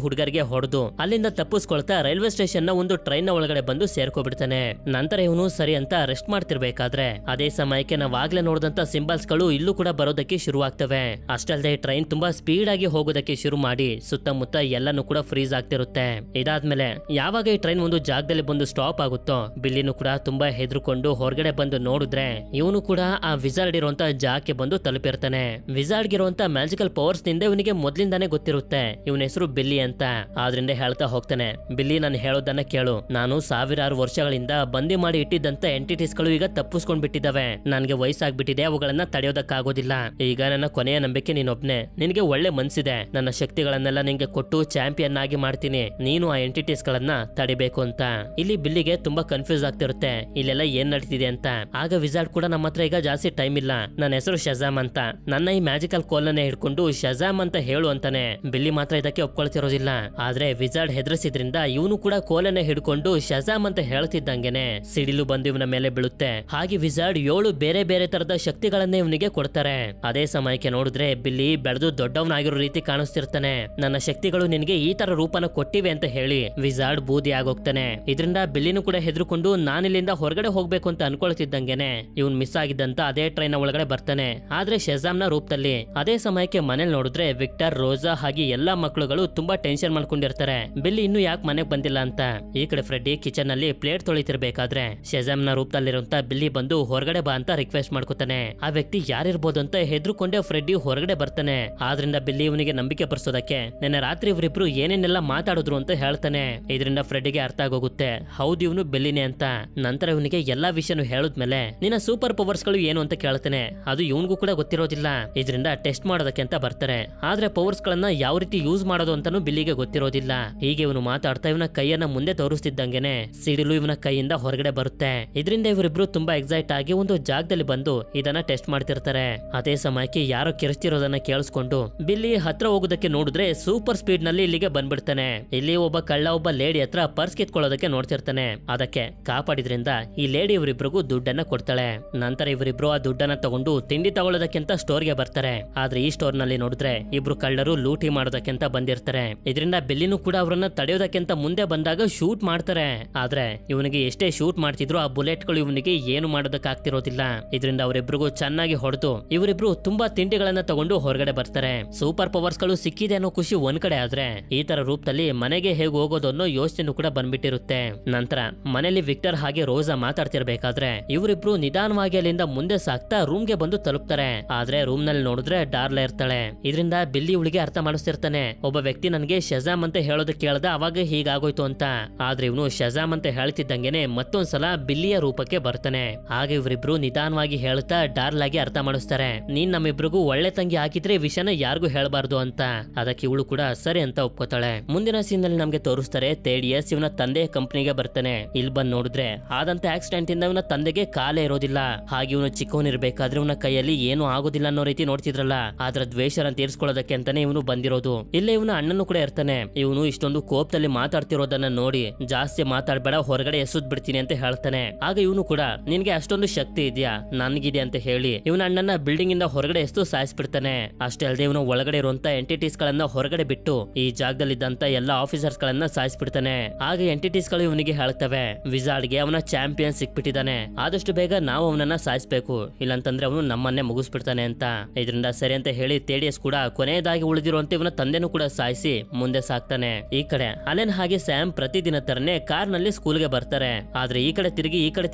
ಹುಡುಗರಿಗೆ ಹೊಡೆದು ಅಲ್ಲಿಂದ ತಪ್ಪಿಸ್ಕೊಳ್ತಾ ರೈಲ್ವೆ ಸ್ಟೇಷನ್ ನ ಒಂದು ಟ್ರೈನ್ ನ ಒಳಗಡೆ ಬಂದು ಸೇರ್ಕೊಬಿಡ್ತಾನೆ. ನಂತರ ಇವನು ಸರಿ ಅಂತ ರೆಸ್ಟ್ ಮಾಡ್ತಿರ್ಬೇಕಾದ್ರೆ ಅದೇ ಸಮಯಕ್ಕೆ ನಾವ್ ಆಗ್ಲೇ ನೋಡಿದಂತ ಸಿಂಬಲ್ಸ್ ಗಳು ಇಲ್ಲೂ ಕೂಡ ಬರೋದಕ್ಕೆ ಶುರುವಾಗ್ತವೆ. ಅಷ್ಟಲ್ಲದೆ ಟ್ರೈನ್ ತುಂಬಾ ಸ್ಪೀಡ್ ಆಗಿ ಹೋಗೋದಕ್ಕೆ ಶುರು ಮಾಡಿ ಸುತ್ತಮುತ್ತ ಎಲ್ಲಾನು ಕೂಡ ಫ್ರೀಸ್ ಆಗ್ತಿರುತ್ತೆ. ಇದಾದ್ಮೇಲೆ ಯಾವಾಗ ಈ ಟ್ರೈನ್ ಒಂದು ಜಾಗದಲ್ಲಿ ಬಂದು ಸ್ಟಾಪ್ ಆಗುತ್ತೋ ಬಿಲ್ಲಿನೂ ಕೂಡ ತುಂಬಾ ಹೆದರ್ಕೊಂಡು ಹೊರಗಡೆ ಬಂದು ನೋಡಿದ್ರೆ ಇವನು ಕೂಡ ಆ ವಿಜಾರ್ಡ್ ಇರುವಂತ ಜಾಗಕ್ಕೆ ಬಂದು ತಲುಪಿರ್ತಾನೆ. ವಿಜಾರ್ಡ್ ಇರುವಂತ ಮ್ಯಾಜಿಕಲ್ ಪವರ್ಸ್ ನಿಂದ ಇವನಿಗೆ ಮೊದ್ಲಿಂದಾನೇ ಗೊತ್ತಿರುತ್ತೆ ಇವನ ಹೆಸರು ಬಿಲ್ಲಿ ಅಂತ. ಆದ್ರಿಂದ ಹೇಳ್ತಾ ಹೋಗ್ತಾನೆ, ಬಿಲ್ಲಿ ನಾನು ಹೇಳೋದನ್ನ ಕೇಳು, ನಾನು ಸಾವಿರಾರು ವರ್ಷಗಳಿಂದ ಬಂದಿ ಮಾಡಿ ಇಟ್ಟಿದ್ದಂತ ಎಂಟಿಟೀಸ್ ಗಳು ಈಗ ತಪ್ಪಿಸ್ಕೊಂಡ್ ಬಿಟ್ಟಿದ್ದಾವೆ. ನನ್ಗೆ ವಯಸ್ಸಾಗ್ಬಿಟ್ಟಿದೆ, ಅವುಗಳನ್ನ ತಡೆಯೋದಕ್ಕಾಗೋದಿಲ್ಲ. ಈಗ ನನ್ನ ಕೊನೆಯ ನಂಬಿಕೆ ನೀನೊಬ್ನೇ. ನಿನಗೆ ಒಳ್ಳೆ ಮನ್ಸಿದೆ, ನನ್ನ ಶಕ್ತಿಗಳನ್ನೆಲ್ಲ ನಿಂಗೆ ಕೊಟ್ಟು ಚಾಂಪಿಯನ್ ಆಗಿ ಮಾಡ್ತೀನಿ, ನೀನು ಆ ಎಂಟಿಟೀಸ್ ಗಳನ್ನ ತಡಿಬೇಕು ಅಂತ. ಇಲ್ಲಿ ಬಿಲ್ಲಿಗೆ ತುಂಬಾ ಕನ್ಫ್ಯೂಸ್ ಆಗ್ತಿರುತ್ತೆ ಇಲ್ಲೆಲ್ಲ ಏನ್ ನಡೀತಿದೆ ಅಂತ. ಆಗ ವಿಜಾರ್ಡ್ ಕೂಡ ನಮ್ಮ ಹತ್ರ ಈಗ ಜಾಸ್ತಿ ಟೈಮ್ ಇಲ್ಲ, ನನ್ನ ಹೆಸರು ಶಜಾಮ್ ಅಂತ, ನನ್ನ ಈ ಮ್ಯಾಜಿಕಲ್ ಕೋಲ್ನೇ ಹಿಡ್ಕೊಂಡು ಶಜಾಮ್ ಅಂತ ಹೇಳು ಅಂತಾನೆ. ಬಿಲ್ಲಿ ಮಾತ್ರ ಇದಕ್ಕೆ ಒಪ್ಕೊಳ್ತಿರೋದಿಲ್ಲ. ಆದ್ರೆ ವಿಜಾರ್ಡ್ ಹೆದರ್ಸಿದ್ರಿಂದ ಇವನು ಕೂಡ ಕೋಲನ್ನೇ ಹಿಡ್ಕೊಂಡು ಶಜಾಮ್ ಅಂತ ಹೇಳ್ತಿದ್ದಂಗೆನೆ ಸಿಡಿಲು ಬಂದು ಇವನ ಮೇಲೆ ಬೀಳುತ್ತೆ. ಹಾಗೆ ವಿಜಾರ್ಡ್ 7 ಬೇರೆ ಬೇರೆ ತರದ ಶಕ್ತಿಗಳನ್ನೇ ಇವನಿಗೆ ಕೊಡ್ತಾರೆ. ಅದೇ ಸಮಯಕ್ಕೆ ನೋಡಿದ್ರೆ ಬಿಲ್ಲಿ ಬೆಳೆದು ದೊಡ್ಡವನಾಗಿರೋ ರೀತಿ ಕಾಣಿಸ್ತಿರ್ತಾನೆ. ನನ್ನ ಶಕ್ತಿಗಳು ನಿನಗೆ ಈ ತರ ರೂಪನ ಕೊಟ್ಟಿವೆ ಅಂತ ಹೇಳಿ ವಿಜಾರ್ಡ್ ಬೂದಿ ಆಗೋಗ್ತಾನೆ. ಇದರಿಂದ ಬಿಲ್ಲಿನೂ ಕೂಡ ಹೆದರ್ಕೊಂಡು ನಾನಿಲ್ಲಿಂದ ಹೊರಗಡೆ ಹೋಗ್ಬೇಕು ಅಂತ ಅನ್ಕೊಳ್ತಿದ್ದಂಗೆನೆ ಇವನ್ ಮಿಸ್ ಆಗಿದ್ದಂತ ಅದೇ ಟ್ರೈನ್ ಒಳಗಡೆ ಬರ್ತಾನೆ, ಆದ್ರೆ ಶಜಾಮ್ ನ ರೂಪದಲ್ಲಿ. ಅದೇ ಸಮಯಕ್ಕೆ ಮನೇಲಿ ನೋಡಿದ್ರೆ ವಿಕ್ಟರ್, ರೋಜಾ ಹಾಗೆ ಎಲ್ಲಾ ಮಕ್ಕಳುಗಳು ತುಂಬಾ ಟೆನ್ಷನ್ ಮಾಡ್ಕೊಂಡಿರ್ತಾರೆ ಬಿಲ್ಲಿ ಇನ್ನು ಯಾಕೆ ಮನೆಗ್ ಬಂದಿಲ್ಲ ಅಂತ. ಈ ಕಡೆ ಫ್ರೆಡ್ಡಿ ಕಿಚನ್ ನಲ್ಲಿ ಪ್ಲೇಟ್ ತೊಳಿತಿರ್ಬೇಕಾದ್ರೆ ಶಜಾಮ್ ನ ರೂಪದಲ್ಲಿರುವಂತ ಬಿಲ್ಲಿ ಬಂದು ಹೊರಗಡೆ ಬಾ ಅಂತ ರಿಕ್ವೆಸ್ಟ್ ಮಾಡ್ಕೊತಾನೆ. ಆ ವ್ಯಕ್ತಿ ಯಾರಿರ್ಬೋದು ಅಂತ ಹೆದರ್ಕೊಂಡೆ ಫ್ರೆಡ್ಡಿ ಹೊರಗಡೆ ಬರ್ತಾನೆ. ಆದ್ರಿಂದ ಬಿಲ್ಲಿ ಇವನಿಗೆ ನಂಬಿಕೆ ಬರ್ಸೋದಕ್ಕೆ ನಿನ್ನೆ ರಾತ್ರಿ ಇವರಿಬ್ರು ಏನೇನೆಲ್ಲ ಮಾತಾಡಿದ್ರು ಅಂತ ಹೇಳ್ತಾನೆ. ಇದರಿಂದ ಫ್ರೆಡ್ಡಿಗೆ ಅರ್ಥ ಆಗೋಗುತ್ತೆ ಹೌದು ಇವನು ಬಿಲ್ಲಿನೇ ಅಂತ. ನಂತರ ಇವನಿಗೆ ಎಲ್ಲಾ ವಿಷಯನು ಹೇಳಿದ್ಮೇಲೆ ನಿನ್ನ ಸೂಪರ್ ಪವರ್ಸ್ ಗಳು ಏನು ಅಂತ ಕೇಳ್ತಾನೆ. ಅದು ಇವನ್ಗೂ ಕೂಡ ಗೊತ್ತಿರೋದಿಲ್ಲ. ಇದರಿಂದ ಟೆಸ್ಟ್ ಮಾಡೋದಕ್ಕೆ ಅಂತ ಬರ್ತಾರೆ. ಆದ್ರೆ ಪವರ್ಸ್ ಗಳನ್ನ ಯಾವ ರೀತಿ ಯೂಸ್ ಮಾಡೋದು ಅಂತಾನು ಬಿಲ್ಲಿಗೆ ಗೊತ್ತಿರೋದಿಲ್ಲ. ಹೀಗೆ ಇವನು ಮಾತಾಡ್ತಾ ಇವನ ಕೈಯನ್ನ ಮುಂದೆ ತೋರಿಸ್ತಿದ್ದಂಗೆನೆ ಸಿಡಿಲು ಇವನ ಕೈಯಿಂದ ಹೊರಗಡೆ ಬರುತ್ತೆ. ಇದರಿಂದ ಇವರಿಬ್ರು ತುಂಬಾ ಎಕ್ಸೈಟ್ ಆಗಿ ಒಂದು ಜಾಗದಲ್ಲಿ ಬಂದು ಇದನ್ನ ಟೆಸ್ಟ್ ಮಾಡ್ತಿರ್ತಾರೆ. ಅದೇ ಸಮಯಕ್ಕೆ ಯಾರೋ ಕಿರಿಸ್ತಿರೋದನ್ನ ಕೇಳಿಸ್ಕೊಂಡು ಬಿಲ್ಲಿ ಹತ್ರ ಹೋಗೋದಕ್ಕೆ ನೋಡಿದ್ರೆ ಸೂಪರ್ ಸ್ಪೀಡ್ ನಲ್ಲಿ ಇಲ್ಲಿಗೆ ಬಂದ್ಬಿಡ್ತಾನೆ. ಇಲ್ಲಿ ಒಬ್ಬ ಕಳ್ಳ ಒಬ್ಬ ಲೇಡಿ ಹತ್ರ ಪರ್ಸ್ ಕಿತ್ಕೊಳ್ಳೋದಕ್ಕೆ ನೋಡ್ತಿರ್ತಾನೆ. ಅದಕ್ಕೆ ಕಾಪಾಡಿದ್ರಿಂದ ಈ ಲೇಡಿ ಇವರಿಬ್ರಿಗೂ ದುಡ್ಡನ್ನ ಕೊಡ್ತಾಳೆ. ನಂತರ ಇವರಿಬ್ರು ಆ ದುಡ್ಡನ್ನ ತಗೊಂಡು ತಿಂಡಿ ತಗೊಳ್ಳೋದಕ್ಕಿಂತ ಸ್ಟೋರ್ಗೆ ಬರ್ತಾರೆ. ಆದ್ರೆ ಈ ಸ್ಟೋರ್ ನಲ್ಲಿ ನೋಡಿದ್ರೆ ಇಬ್ರು ಕಳ್ಳರು ಲೂಟಿ ಮಾಡೋದಕ್ಕಿಂತ ಬಂದಿರ್ತಾರೆ. ಇದರಿಂದ ಬಿಲ್ಲಿನೂ ಕೂಡ ಅವರನ್ನ ತಡೆಯೋದಕ್ಕಿಂತ ಮುಂದೆ ಬಂದಾಗ ಶೂಟ್ ಮಾಡ್ತಾರೆ. ಆದ್ರೆ ಇವನಿಗೆ ಎಷ್ಟೇ ಶೂಟ್ ಮಾಡ್ತಿದ್ರು ಆ ಬುಲೆಟ್ ಗಳು ಇವನಿಗೆ ಏನು ಮಾಡೋದಕ್ಕೆ ಆಗ್ತಿರೋದಿಲ್ಲ. ಇದರಿಂದ ಅವರಿಬ್ರಿಗೂ ಚೆನ್ನಾಗಿ ಹೊಡೆದು ಇವರಿಬ್ರು ತುಂಬಾ ತಿಂಡಿಗಳನ್ನ ತಗೊಂಡು ಹೊರಗಡೆ ಬರ್ತಾರೆ. ಸೂಪರ್ ಪವರ್ಸ್ ಗಳು ಸಿಕ್ಕಿದೆ ಅನ್ನೋ ಖುಷಿ ಒಂದ್ ಕಡೆ ಆದ್ರೆ ಈ ತರ ರೂಪದಲ್ಲಿ ಮನೆಗೆ ಹೇಗೆ ಹೋಗೋದು ಅನ್ನೋ ಯೋಚನೆ ಕೂಡ ಬಂದ್ಬಿಟ್ಟಿರುತ್ತೆ. ನಂತರ ಮನೆಯಲ್ಲಿ ವಿಕ್ಟರ್ ಹಾಗೆ ರೋಜಾ ಮಾತಾಡ್ತಿರ್ಬೇಕಾದ್ರೆ ಇವರಿಬ್ರು ನಿಧಾನವಾಗಿ ಅಲ್ಲಿಂದ ಮುಂದೆ ಸಾಕ್ತಾ ರೂಮ್ ಗೆ ಬಂದು ತಲುಪ್ತಾರೆ. ಆದ್ರೆ ರೂಮ್ ನಲ್ಲಿ ನೋಡಿದ್ರೆ ಡಾರ್ಲಾ ಇರ್ತಾಳೆ. ಇದರಿಂದ ಬಿಲ್ಲಿ ಇವಳಿಗೆ ಅರ್ಥ ಮಾಡಿಸ್ತಿರ್ತಾನೆ ಒಬ್ಬ ವ್ಯಕ್ತಿ ನನ್ನ ನನಗೆ ಶಜಾಮ್ ಅಂತ ಹೇಳೋದಕ್ಕೆ ಕೇಳ್ದ ಅವಾಗ ಹೀಗಾಗೋಯ್ತು ಅಂತ. ಆದ್ರೆ ಇವನು ಶಜಾಮ್ ಅಂತ ಹೇಳ್ತಿದ್ದಂಗೆನೆ ಮತ್ತೊಂದ್ಸಲ ಬಿಲ್ಲಿಯ ರೂಪಕ್ಕೆ ಬರ್ತಾನೆ. ಹಾಗೆ ಇವರಿಬ್ರು ನಿಧಾನವಾಗಿ ಹೇಳ್ತಾ ಡಾರ್ಲ್ ಆಗಿ ಅರ್ಥ ಮಾಡಿಸ್ತಾರೆ, ನೀನ್ ನಮ್ಮಿಬ್ರಿಗೂ ಒಳ್ಳೆ ತಂಗಿ ಹಾಕಿದ್ರೆ ವಿಷಯನ ಯಾರಿಗೂ ಹೇಳ್ಬಾರ್ದು ಅಂತ. ಅದಕ್ಕೆ ಇವಳು ಕೂಡ ಸರಿ ಅಂತ ಒಪ್ಕೋತಾಳೆ. ಮುಂದಿನ ಸೀನ್ ನಲ್ಲಿ ನಮ್ಗೆ ತೋರಿಸ್ತಾರೆ ತೇಡಿಯಸ್ ಇವನ ತಂದೆ ಕಂಪನಿಗೆ ಬರ್ತಾನೆ. ಇಲ್ಲಿ ಬಂದ್ ನೋಡಿದ್ರೆ ಆದಂತ ಆಕ್ಸಿಡೆಂಟ್ ಇಂದ ಇವನ ತಂದೆಗೆ ಕಾಲೇ ಇರೋದಿಲ್ಲ. ಹಾಗೆ ಇವನು ಚಿಕ್ಕವನಿರ್ಬೇಕಾದ್ರೆ ಇವನ ಕೈಯಲ್ಲಿ ಏನು ಆಗೋದಿಲ್ಲ ಅನ್ನೋ ರೀತಿ ನೋಡ್ತಿದ್ರಲ್ಲ, ಅದ್ರ ದ್ವೇಷನ ತೀರ್ಸ್ಕೊಳ್ಳೋದಕ್ಕೆ ಅಂತಾನೆ ಇವನು ಬಂದಿರೋದು. ಇಲ್ಲೇ ಇವನ ಅಣ್ಣನು ಕೂಡ ಇರ್ತಾನೆ. ಇವನು ಇಷ್ಟೊಂದು ಕೋಪದಲ್ಲಿ ಮಾತಾಡ್ತಿರೋದನ್ನ ನೋಡಿ ಜಾಸ್ತಿ ಮಾತಾಡ್ಬೇಡ, ಹೊರಗಡೆ ಎಸುದ್ ಬಿಡ್ತೀನಿ ಅಂತ ಹೇಳ್ತಾನೆ. ಆಗ ಇವನು ಕೂಡ ನಿನ್ಗೆ ಅಷ್ಟೊಂದು ಶಕ್ತಿ ಇದೆಯಾ, ನನ್ಗಿದೆ ಅಂತ ಹೇಳಿ ಇವನ ಅಣ್ಣನ ಬಿಲ್ಡಿಂಗ್ ಇಂದ ಹೊರಗಡೆ ಎಸ್ತು ಸಾಯಿಸ್ಬಿಡ್ತಾನೆ. ಅಷ್ಟೇ ಅಲ್ಲದೆ ಇವನು ಒಳಗಡೆ ಇರುವಂತ ಎಂಟಿಟೀಸ್ ಗಳನ್ನ ಹೊರಗಡೆ ಬಿಟ್ಟು ಈ ಜಾಗದಲ್ಲಿ ಇದ್ದಂತ ಎಲ್ಲಾ ಆಫೀಸರ್ಸ್ ಗಳನ್ನ ಸಾಯಿಸ್ಬಿಡ್ತಾನೆ. ಆಗ ಎಂಟಿಟೀಸ್ ಗಳು ಇವನಿಗೆ ಹೇಳ್ತವೆ, ವಿಜಾರ್ಡ್ಗೆ ಅವನ ಚಾಂಪಿಯನ್ ಸಿಕ್ಬಿಟ್ಟಿದ್ದಾನೆ, ಆದಷ್ಟು ಬೇಗ ನಾವು ಅವನನ್ನ ಸಾಯಿಸ್ಬೇಕು, ಇಲ್ಲಂತಂದ್ರೆ ಅವನು ನಮ್ಮನ್ನೇ ಮುಗಿಸ್ಬಿಡ್ತಾನೆ ಅಂತ. ಇದರಿಂದ ಸರಿ ಅಂತ ಹೇಳಿ ತೇಡಿಯಸ್ ಕೂಡ ಕೊನೆಯದಾಗಿ ಉಳಿದಿರುವಂತೆ ಇವನ ತಂದೆನೂ ಕೂಡ ಸಾಯಿಸಿ ಮುಂದೆ ಸಾಕ್ತಾನೆ. ಈ ಕಡೆ ಅಲೆನ್ ಹಾಗೆ ಸ್ಯಾಮ್ ಪ್ರತಿದಿನ ತರನೇ ಕಾರ್ ನಲ್ಲಿ ಸ್ಕೂಲ್ಗೆ ಬರ್ತಾರೆ. ಆದ್ರೆ ಈ ಕಡೆ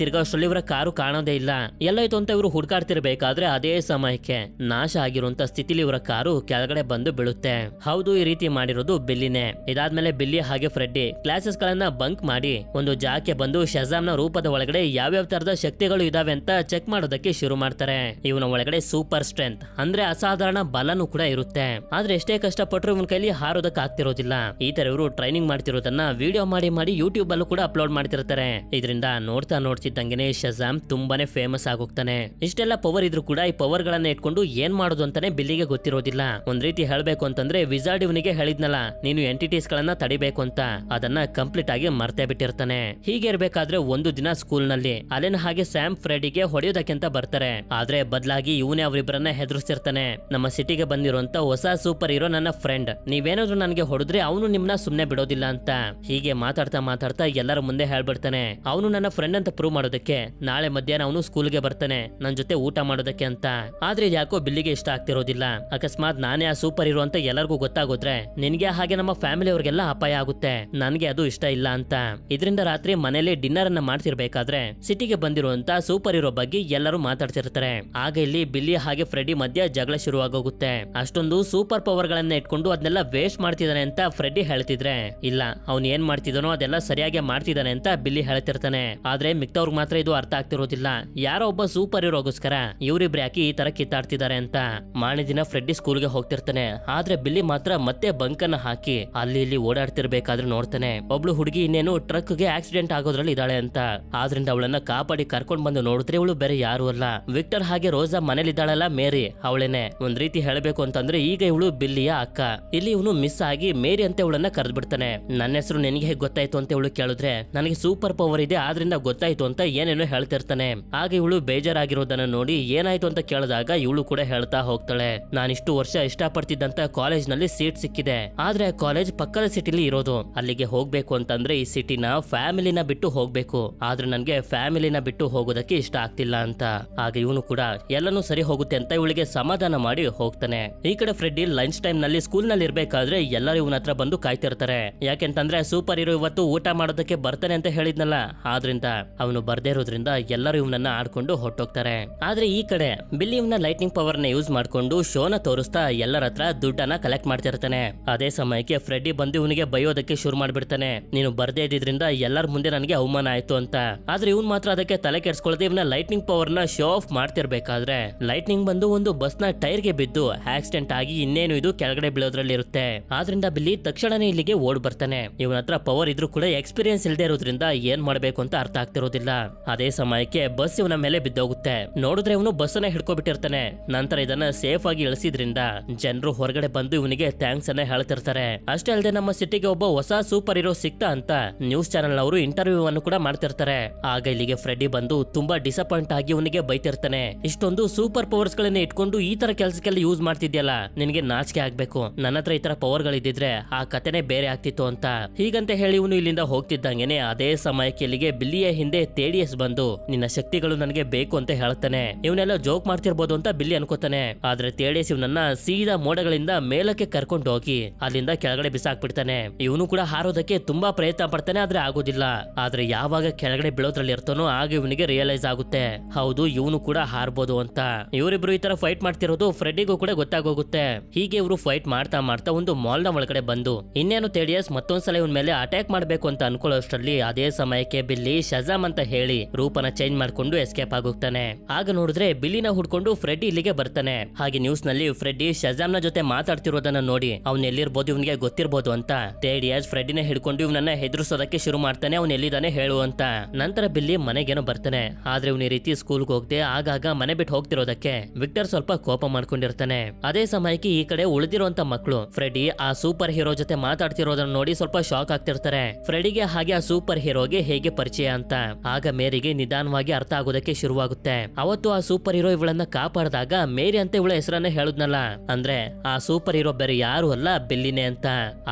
ತಿರ್ಗೋ ಅಷ್ಟರಲ್ಲಿ ಇವರ ಕಾರು ಕಾಣೋದೇ ಇಲ್ಲ. ಎಲ್ಲಾಯ್ತು ಅಂತ ಇವರು ಹುಡುಕಾಡ್ತಿರ್ಬೇಕಾದ್ರೆ ಅದೇ ಸಮಯಕ್ಕೆ ನಾಶ ಆಗಿರುವಂತ ಸ್ಥಿತಿಲಿ ಇವರ ಕಾರು ಕೆಳಗಡೆ ಬಂದು ಬೀಳುತ್ತೆ. ಹೌದು, ಈ ರೀತಿ ಮಾಡಿರೋದು ಬಿಲ್ಲಿನೇ. ಇದಾದ್ಮೇಲೆ ಬಿಲ್ಲಿ ಹಾಗೆ ಫ್ರೆಡ್ಡಿ ಕ್ಲಾಸಸ್ ಗಳನ್ನ ಬಂಕ್ ಮಾಡಿ ಒಂದು ಜಾಗಕ್ಕೆ ಬಂದು ಶಜಾಮ್ ನ ರೂಪದ ಒಳಗಡೆ ಯಾವ್ಯಾವ ತರದ ಶಕ್ತಿಗಳು ಇದಾವೆ ಅಂತ ಚೆಕ್ ಮಾಡೋದಕ್ಕೆ ಶುರು ಮಾಡ್ತಾರೆ. ಇವನ ಒಳಗಡೆ ಸೂಪರ್ ಸ್ಟ್ರೆಂತ್ ಅಂದ್ರೆ ಅಸಾಧಾರಣ ಬಲನೂ ಕೂಡ ಇರುತ್ತೆ. ಆದ್ರೆ ಎಷ್ಟೇ ಕಷ್ಟಪಟ್ಟರು ಇವನ್ ಕೈಲಿ ಹಾರೋದಕ್ಕೆ ಆಗ್ತಿರೋದಿಲ್ಲ. ಈ ತರ ಇವರು ಟ್ರೈನಿಂಗ್ ಮಾಡ್ತಿರೋದನ್ನ ವಿಡಿಯೋ ಮಾಡಿ ಯೂಟ್ಯೂಬ್ ಅಲ್ಲೂ ಕೂಡ ಅಪ್ಲೋಡ್ ಮಾಡ್ತಿರ್ತಾರೆ. ಇದರಿಂದ ನೋಡ್ತಿದ್ದಂಗೆನೆ ಶಜಾಮ್ ತುಂಬಾನೇ ಫೇಮಸ್ ಆಗೋಗ್ತಾನೆ. ಇಷ್ಟೆಲ್ಲ ಪವರ್ ಇದ್ರು ಕೂಡ ಈ ಪವರ್ ಗಳನ್ನ ಇಟ್ಕೊಂಡು ಏನ್ ಮಾಡೋದು ಅಂತಾನೆ ಬಿಲ್ಲಿಗೆ ಗೊತ್ತಿರೋದಿಲ್ಲ. ಒಂದ್ ರೀತಿ ಹೇಳ್ಬೇಕು ಅಂತಂದ್ರೆ ವಿಜಾರ್ಡ್ ಇವನಿಗೆ ಹೇಳಿದ್ನಲ್ಲ, ನೀನು ಎಂಟಿಟೀಸ್ ಗಳನ್ನ ತಡಿಬೇಕು ಅಂತ, ಅದನ್ನ ಕಂಪ್ಲೀಟ್ ಆಗಿ ಮರ್ತೇ ಬಿಟ್ಟಿರ್ತಾನೆ. ಹೀಗೆ ಇರ್ಬೇಕಾದ್ರೆ ಒಂದು ದಿನ ಸ್ಕೂಲ್ ನಲ್ಲಿ ಅಲೆನ್ ಹಾಗೆ ಸ್ಯಾಮ್ ಫ್ರೆಡಿಗೆ ಹೊಡೆಯೋದಕ್ಕೆಂತ ಬರ್ತಾರೆ. ಆದ್ರೆ ಬದಲಾಗಿ ಇವನೇ ಅವರಿಬ್ಬರನ್ನ ಹೆದರ್ಸ್ತಿರ್ತಾನೆ. ನಮ್ಮ ಸಿಟಿಗೆ ಬಂದಿರುವಂತ ಹೊಸ ಸೂಪರ್ ಹೀರೋ ನನ್ನ ಫ್ರೆಂಡ್, ನೀವೇನಾದ್ರೂ ನನಗೆ ಹೊಡೆದ್ರೆ ಅವನು ನಿಮ್ನ ಸುಮ್ನೆ ಬಿಡೋದಿಲ್ಲ ಅಂತ. ಹೀಗೆ ಮಾತಾಡ್ತಾ ಎಲ್ಲರ ಮುಂದೆ ಹೇಳ್ಬಿಡ್ತಾನೆ, ಅವನು ನನ್ನ ಫ್ರೆಂಡ್ ಅಂತ ಪ್ರೂವ್ ಮಾಡೋದಕ್ಕೆ ನಾಳೆ ಮಧ್ಯಾಹ್ನ ಅವನು ಸ್ಕೂಲ್ಗೆ ಬರ್ತಾನೆ ನನ್ ಜೊತೆ ಊಟ ಮಾಡೋದಕ್ಕೆ ಅಂತ. ಆದ್ರೆ ಯಾಕೋ ಬಿಲ್ಲಿಗೆ ಇಷ್ಟ ಆಗ್ತಿರೋದಿಲ್ಲ. ಅಕಸ್ಮಾತ್ ನಾನೇ ಆ ಸೂಪರ್ ಹೀರೋ ಅಂತ ಎಲ್ಲರಿಗೂ ಗೊತ್ತಾಗೋದ್ರೆ ನಿನ್ಗೆ ಹಾಗೆ ನಮ್ಮ ಫ್ಯಾಮಿಲಿ ಅವ್ರಿಗೆಲ್ಲ ಅಪಾಯ ಆಗುತ್ತೆ, ನನ್ಗೆ ಅದು ಇಷ್ಟ ಇಲ್ಲ ಅಂತ. ಇದರಿಂದ ರಾತ್ರಿ ಮನೇಲಿ ಡಿನ್ನರ್ ಅನ್ನ ಮಾಡ್ತಿರ್ಬೇಕಾದ್ರೆ ಸಿಟಿಗೆ ಬಂದಿರುವಂತ ಸೂಪರ್ ಹೀರೋ ಬಗ್ಗೆ ಎಲ್ಲರೂ ಮಾತಾಡ್ತಿರ್ತಾರೆ. ಆಗ ಇಲ್ಲಿ ಬಿಲ್ಲಿ ಹಾಗೆ ಫ್ರೆಡಿ ಮಧ್ಯ ಜಗಳ ಶುರುವಾಗೋಗುತ್ತೆ. ಅಷ್ಟೊಂದು ಸೂಪರ್ ಪವರ್ ಗಳನ್ನ ಇಟ್ಕೊಂಡು ಅದನ್ನೆಲ್ಲ ವೇಸ್ಟ್ ಮಾಡ್ತಿದ್ದಾನೆ ಅಂತ ಫ್ರೆಡಿ ಹೇಳ್ತಿದ್ರೆ, ಇಲ್ಲ ಅವ್ನು ಏನ್ ಮಾಡ್ತಿದ್ದಾನೋ ಅದೆಲ್ಲ ಸರಿಯಾಗಿ ಮಾಡ್ತಿದ್ದಾನೆ ಅಂತ ಬಿಲ್ಲಿ ಹೇಳ್ತಿರ್ತಾನೆ. ಆದ್ರೆ ಮಿಕ್ತವ್ರಿಗೆ ಮಾತ್ರ ಇದು ಅರ್ಥ ಆಗ್ತಿರೋದಿಲ್ಲ, ಯಾರೋ ಒಬ್ಬ ಸೂಪರ್ ಹೀರೋಗೋಸ್ಕರ ಇವರಿಬ್ರು ಯಾಕೆ ಈ ತರ ಕಿತ್ತಾಡ್ತಿದ್ದಾರೆ ಅಂತ. ಮಾರನೇ ದಿನ ಫ್ರೆಡ್ಡಿ ಸ್ಕೂಲ್ಗೆ ಹೋಗ್ತಿರ್ತಾನೆ. ಆದ್ರೆ ಬಿಲ್ಲಿ ಮಾತ್ರ ಮತ್ತೆ ಬಂಕನ್ನ ಹಾಕಿ ಅಲ್ಲಿ ಇಲ್ಲಿ ಓಡಾಡ್ತಿರ್ಬೇಕಾದ್ರೆ ನೋಡ್ತಾನೆ ಒಬ್ಳು ಹುಡುಗಿ ಇನ್ನೇನು ಟ್ರಕ್ ಗೆ ಆಕ್ಸಿಡೆಂಟ್ ಆಗೋದ್ರಲ್ಲಿ ಇದ್ದಾಳೆ ಅಂತ. ಆದ್ರಿಂದ ಅವಳನ್ನ ಕಾಪಾಡಿ ಕರ್ಕೊಂಡ್ ಬಂದು ನೋಡಿದ್ರೆ ಇವಳು ಬೇರೆ ಯಾರು ಅಲ್ಲ, ವಿಕ್ಟರ್ ಹಾಗೆ ರೋಸಾ ಮನೇಲಿದ್ದಾಳಲ್ಲ ಮೇರಿ, ಅವಳೇನೆ. ಒಂದ್ ರೀತಿ ಹೇಳಬೇಕು ಅಂತಂದ್ರೆ ಈಗ ಇವಳು ಬಿಲ್ಲಿಯ ಅಕ್ಕ. ಇಲ್ಲಿ ಇವನು ಮಿಸ್ ಆಗಿ ಮೇರಿ ಅಂತ ಇವಳನ್ನ ಕರೆದು ಬಿಡ್ತಾನೆ. ನನ್ನ ಹೆಸರು ನಿನಗೆ ಹೇಗೆ ಗೊತ್ತಾಯ್ತು ಅಂತ ಇವಳು ಕೇಳಿದ್ರೆ, ನನಗೆ ಸೂಪರ್ ಪವರ್ ಇದೆ ಆದ್ರಿಂದ ಗೊತ್ತಾಯ್ತು ಅಂತ ಏನೇನೋ ಹೇಳ್ತಿರ್ತಾನೆ. ಆಗ ಇವಳು ಬೇಜಾರಾಗಿರೋದನ್ನ ನೋಡಿ ಏನಾಯ್ತು ಅಂತ ಕೇಳಿದಾಗ ಇವಳು ಕೂಡ ಹೇಳ್ತಾ ಹೋಗ್ತಾಳೆ, ನಾನಿಷ್ಟು ವರ್ಷ ಇಷ್ಟಪಡ್ತಿದ್ದಂತ ಕಾಲೇಜ್ ನಲ್ಲಿ ಸೀಟ್ ಸಿಕ್ಕಿದೆ, ಆದ್ರೆ ಕಾಲೇಜ್ ಪಕ್ಕದ ಸಿಟಿಲಿ ಇರೋದು, ಅಲ್ಲಿಗೆ ಹೋಗ್ಬೇಕು ಅಂತಂದ್ರೆ ಈ ಸಿಟಿನ ಫ್ಯಾಮಿಲಿನ ಬಿಟ್ಟು ಹೋಗ್ಬೇಕು, ಆದ್ರೆ ನನ್ಗೆ ಫ್ಯಾಮಿಲಿನ ಬಿಟ್ಟು ಹೋಗೋದಕ್ಕೆ ಇಷ್ಟ ಆಗ್ತಿಲ್ಲ ಅಂತ. ಆಗ ಇವನು ಕೂಡ ಎಲ್ಲನೂ ಸರಿ ಹೋಗುತ್ತೆ ಅಂತ ಇವಳಿಗೆ ಸಮಾಧಾನ ಮಾಡಿ ಹೋಗ್ತಾನೆ. ಈ ಕಡೆ ಫ್ರೆಡ್ಡಿ ಲಂಚ್ ಟೈಮ್ ನಲ್ಲಿ ಸ್ಕೂಲ್ ನಲ್ಲಿ ಇರ್ಬೇಕಾದ್ರೆ ಎಲ್ಲರೂ ಇವನ ಹತ್ರ ಬಂದು ಕಾಯ್ತಿರ್ತಾರೆ. ಯಾಕೆಂತಂದ್ರೆ ಸೂಪರ್ ಹೀರೋ ಇವತ್ತು ಊಟ ಮಾಡೋದಕ್ಕೆ ಬರ್ತಾನೆ ಅಂತ ಹೇಳಿದ್ನಲ್ಲ, ಆದ್ರಿಂದ ಅವನು ಬರ್ದೇ ಇರೋದ್ರಿಂದ ಎಲ್ಲರೂ ಇವನನ್ನ ಆಡ್ಕೊಂಡು ಹೊಟ್ಟೋಗ್ತಾರೆ. ಆದ್ರೆ ಈ ಕಡೆ ಬಿಲ್ಲಿ ಇವನ ಲೈಟ್ನಿಂಗ್ ಪವರ್ ನ ಯೂಸ್ ಮಾಡ್ಕೊಂಡು ಶೋನ ತೋರಿಸ್ತಾ ಎಲ್ಲರ ಹತ್ರ ದುಡ್ಡನ್ನ ಕಲೆಕ್ಟ್ ಮಾಡ್ತಿರ್ತಾನೆ. ಅದೇ ಸಮಯಕ್ಕೆ ಫ್ರೆಡ್ಡಿ ಬಂದು ಇವನಿಗೆ ಬೈಯೋದಕ್ಕೆ ಶುರು ಮಾಡ್ಬಿಡ್ತಾನೆ, ನೀನು ಬರ್ದೇ ಇದ್ರಿಂದ ಎಲ್ಲರ ಮುಂದೆ ನನಗೆ ಅವಮಾನ ಆಯ್ತು ಅಂತ. ಆದ್ರೆ ಇವನ್ ಮಾತ್ರ ಅದಕ್ಕೆ ತಲೆ ಕೆಡ್ಸ್ಕೊಳ್ಳದೆ ಇವನ ಲೈಟ್ನಿಂಗ್ ಪವರ್ ನ ಶೋ ಆಫ್ ಮಾಡ್ತಿರ್ಬೇಕಾದ್ರೆ ಲೈಟ್ನಿಂಗ್ ಬಂದು ಒಂದು ಬಸ್ ನ ಟೈರ್ ಗೆ ಬಿದ್ದು ಆಕ್ಸಿಡೆಂಟ್ ಆಗಿ ಇನ್ನೇನು ಇದು ಕೆಳಗಡೆ ಬೀಳೋದ್ರಲ್ಲಿ ಇರುತ್ತೆ. ಆದ್ರಿಂದ ಬಿಲ್ಲಿ ತಕ್ಷಣನೇ ಇಲ್ಲಿಗೆ ಓಡ್ ಬರ್ತಾನೆ. ಇವನ ಹತ್ರ ಪವರ್ ಇದ್ರೂ ಕೂಡ ಎಕ್ಸ್ಪೀರಿಯನ್ಸ್ ಇಲ್ಲದೆ ಇರೋದ್ರಿಂದ ಏನ್ ಮಾಡ್ಬೇಕು ಅಂತ ಅರ್ಥ ಆಗ್ತಿರೋದಿಲ್ಲ. ಅದೇ ಸಮಯಕ್ಕೆ ಬಸ್ ಇವನ ಮೇಲೆ ಬಿದ್ದೋಗುತ್ತೆ. ನೋಡಿದ್ರೆ ಇವನು ಬಸ್ ಅನ್ನ ಹಿಡ್ಕೊಬಿಟ್ಟಿರ್ತಾನೆ. ನಂತರ ಇದನ್ನ ಸೇಫ್ ಆಗಿ ಇಳಿಸಿದ್ರಿಂದ ಜನರು ಹೊರಗಡೆ ಬಂದು ಇವನಿಗೆ ಥ್ಯಾಂಕ್ಸ್ ಅನ್ನ ಹೇಳ್ತಿರ್ತಾರೆ. ಅಷ್ಟೇ ಅಲ್ಲದೆ ನಮ್ಮ ಸಿಟಿಗೆ ಒಬ್ಬ ಹೊಸ ಸೂಪರ್ ಹೀರೋ ಸಿಕ್ತಾ ಅಂತ ನ್ಯೂಸ್ ಚಾನೆಲ್ ಅವರು ಇಂಟರ್ವ್ಯೂ ಅನ್ನು ಕೂಡ ಮಾಡ್ತಿರ್ತಾರೆ. ಆಗ ಇಲ್ಲಿಗೆ ಫ್ರೆಡ್ಡಿ ಬಂದು ತುಂಬಾ ಡಿಸಪಾಯಿಂಟ್ ಆಗಿ ಇವನಿಗೆ ಬೈತಿರ್ತಾನೆ, ಇಷ್ಟೊಂದು ಸೂಪರ್ ಪವರ್ಸ್ ಗಳನ್ನ ಇಟ್ಕೊಂಡು ಈ ತರ ಕೆಲಸಕ್ಕೆಲ್ಲ ಯೂಸ್ ಮಾಡ್ತಿದ್ಯಲ್ಲ, ನಿನಗೆ ನಾಚಿಕೆ ಆಗ್ಬೇಕು, ನನ್ನ ಹತ್ರ ಈ ತರ ಪವರ್ ಗಳಿದ್ದಿದ್ರೆ ಆ ಕತೆನೆ ಬೇರೆ ಆಗ್ತಿತ್ತು ಅಂತ. ಹೀಗಂತ ಹೇಳಿ ಇವನು ಇಲ್ಲಿಂದ ಹೋಗ್ತಿದ್ದಂಗೆನೆ ಅದೇ ಸಮಯಕ್ಕೆ ಇಲ್ಲಿಗೆ ಬಿಲ್ಲಿಯ ಹಿಂದೆ ತೇಡಿಯಸ್ ಬಂದು ನಿನ್ನ ಶಕ್ತಿಗಳು ನನಗೆ ಬೇಕು ಅಂತ ಹೇಳ್ತಾನೆ. ಇವನೆಲ್ಲ ಜೋಕ್ ಮಾಡ್ತಿರ್ಬೋದು ಅಂತ ಬಿಲ್ಲಿ ಅನ್ಕೋತಾನೆ. ಆದ್ರೆ ತೇಡಿಯಸ್ ಇವನನ್ನ ಸೀದಾ ಮೋಡಗಳಿಂದ ಮೇಲಕ್ಕೆ ಕರ್ಕೊಂಡು ಹೋಗಿ ಅಲ್ಲಿಂದ ಕೆಳಗಡೆ ಬಿಸಾಕ್ಬಿಡ್ತಾನೆ. ಇವನು ಕೂಡ ಹಾರೋದಕ್ಕೆ ತುಂಬಾ ಪ್ರಯತ್ನ ಪಡ್ತಾನೆ, ಆದ್ರೆ ಆಗೋದಿಲ್ಲ. ಆದ್ರೆ ಯಾವಾಗ ಕೆಳಗಡೆ ಬೀಳೋದ್ರಲ್ಲಿ ಇರ್ತಾನೋ ಆಗ ಇವನಿಗೆ ರಿಯಲೈಸ್ ಆಗುತ್ತೆ, ಹೌದು ಇವನು ಕೂಡ ಹಾರ್ಬೋದು ಅಂತ. ಇವರಿಬ್ರು ಈ ತರ ಫೈಟ್ ಮಾಡ್ತಿರೋದು ಫ್ರೆಡ್ಡಿಗೂ ಕೂಡ ಗೊತ್ತಾಗೋಗುತ್ತೆ. ಹೀಗೆ ಇವರು ಫೈಟ್ ಮಾಡ್ತಾ ಒಂದು ಮಾಲ್ ಮಾಲ್ ನ ಒಳಗಡೆ ಬಂದು ಇನ್ನೇನು ತೇಡಿಯಸ್ ಮತ್ತೊಂದ್ಸಲ ಇವನ್ ಮೇಲೆ ಅಟ್ಯಾಕ್ ಮಾಡ್ಬೇಕು ಅಂತ ಅನ್ಕೊಳ್ಳೋಷ್ಟರಲ್ಲಿ ಅದೇ ಸಮಯಕ್ಕೆ ಬಿಲ್ಲಿ ಶಜಾಮ್ ಅಂತ ಹೇಳಿ ರೂಪನ ಚೇಂಜ್ ಮಾಡ್ಕೊಂಡು ಎಸ್ಕೇಪ್ ಆಗೋಗ್ತಾನೆ. ಆಗ ನೋಡಿದ್ರೆ ಬಿಲ್ಲಿನ ಹುಡ್ಕೊಂಡು ಫ್ರೆಡ್ಡಿ ಇಲ್ಲಿಗೆ ಬರ್ತಾನೆ. ಹಾಗೆ ನ್ಯೂಸ್ ನಲ್ಲಿ ಫ್ರೆಡ್ಡಿ ಶಜಾಮ್ ನ ಜೊತೆ ಮಾತಾಡ್ತಿರೋದನ್ನ ನೋಡಿ ಅವ್ನ್ ಎಲ್ಲಿರ್ಬೋದು ಇವನಿಗೆ ಗೊತ್ತಿರ್ಬೋದು ಅಂತ ತೇಡಿಯಸ್ ಫ್ರೆಡ್ಡಿನ ಹಿಡ್ಕೊಂಡು ಇವನನ್ನ ಹೆದರ್ಸೋದಕ್ಕೆ ಶುರು ಮಾಡ್ತಾನೆ. ಅವ್ನ್ ಎಲ್ಲಿದ್ದಾನೆ ಹೇಳು ಅಂತ. ನಂತರ ಬಿಲ್ಲಿ ಮನೆಗೇನೋ ಬರ್ತಾನೆ. ಆದ್ರೆ ಇವನ್ ಈ ರೀತಿ ಸ್ಕೂಲ್ಗೆ ಹೋಗದೆ ಆಗಾಗ ಮನೆ ಬಿಟ್ಟು ಹೋಗ್ತಿರೋದಕ್ಕೆ ವಿಕ್ಟರ್ ಸ್ವಲ್ಪ ಕೋಪ ಮಾಡ್ಕೊಂಡಿರ್ತಾನೆ. ಅದೇ ಸಮಯಕ್ಕೆ ಈ ಕಡೆ ಉಳಿದಿರುವಂತ ಮಕ್ಕಳು ಫ್ರೆಡಿ ಆ ಸೂಪರ್ ಹೀರೋ ಜೊತೆ ಮಾತಾಡ್ತಿರೋದನ್ನ ನೋಡಿ ಸ್ವಲ್ಪ ಶಾಕ್ ಆಗ್ತಿರ್ತಾರೆ. ಫ್ರೆಡಿಗೆ ಹಾಗೆ ಆ ಸೂಪರ್ ಹೀರೋಗೆ ಹೇಗೆ ಪರಿಚಯ ಅಂತ. ಆಗ ಮೇರಿಗೆ ನಿಧಾನವಾಗಿ ಅರ್ಥ ಆಗೋದಕ್ಕೆ ಶುರುವಾಗುತ್ತೆ. ಅವತ್ತು ಆ ಸೂಪರ್ ಹೀರೋ ಇವಳನ್ನ ಕಾಪಾಡಿದಾಗ ಮೇರಿ ಅಂತ ಇವಳ ಹೆಸರನ್ನ ಹೇಳುದ್ನಲ್ಲ, ಅಂದ್ರೆ ಆ ಸೂಪರ್ ಹೀರೋ ಬೇರೆ ಯಾರು ಅಲ್ಲ ಬಿಲ್ಲಿನೇ ಅಂತ.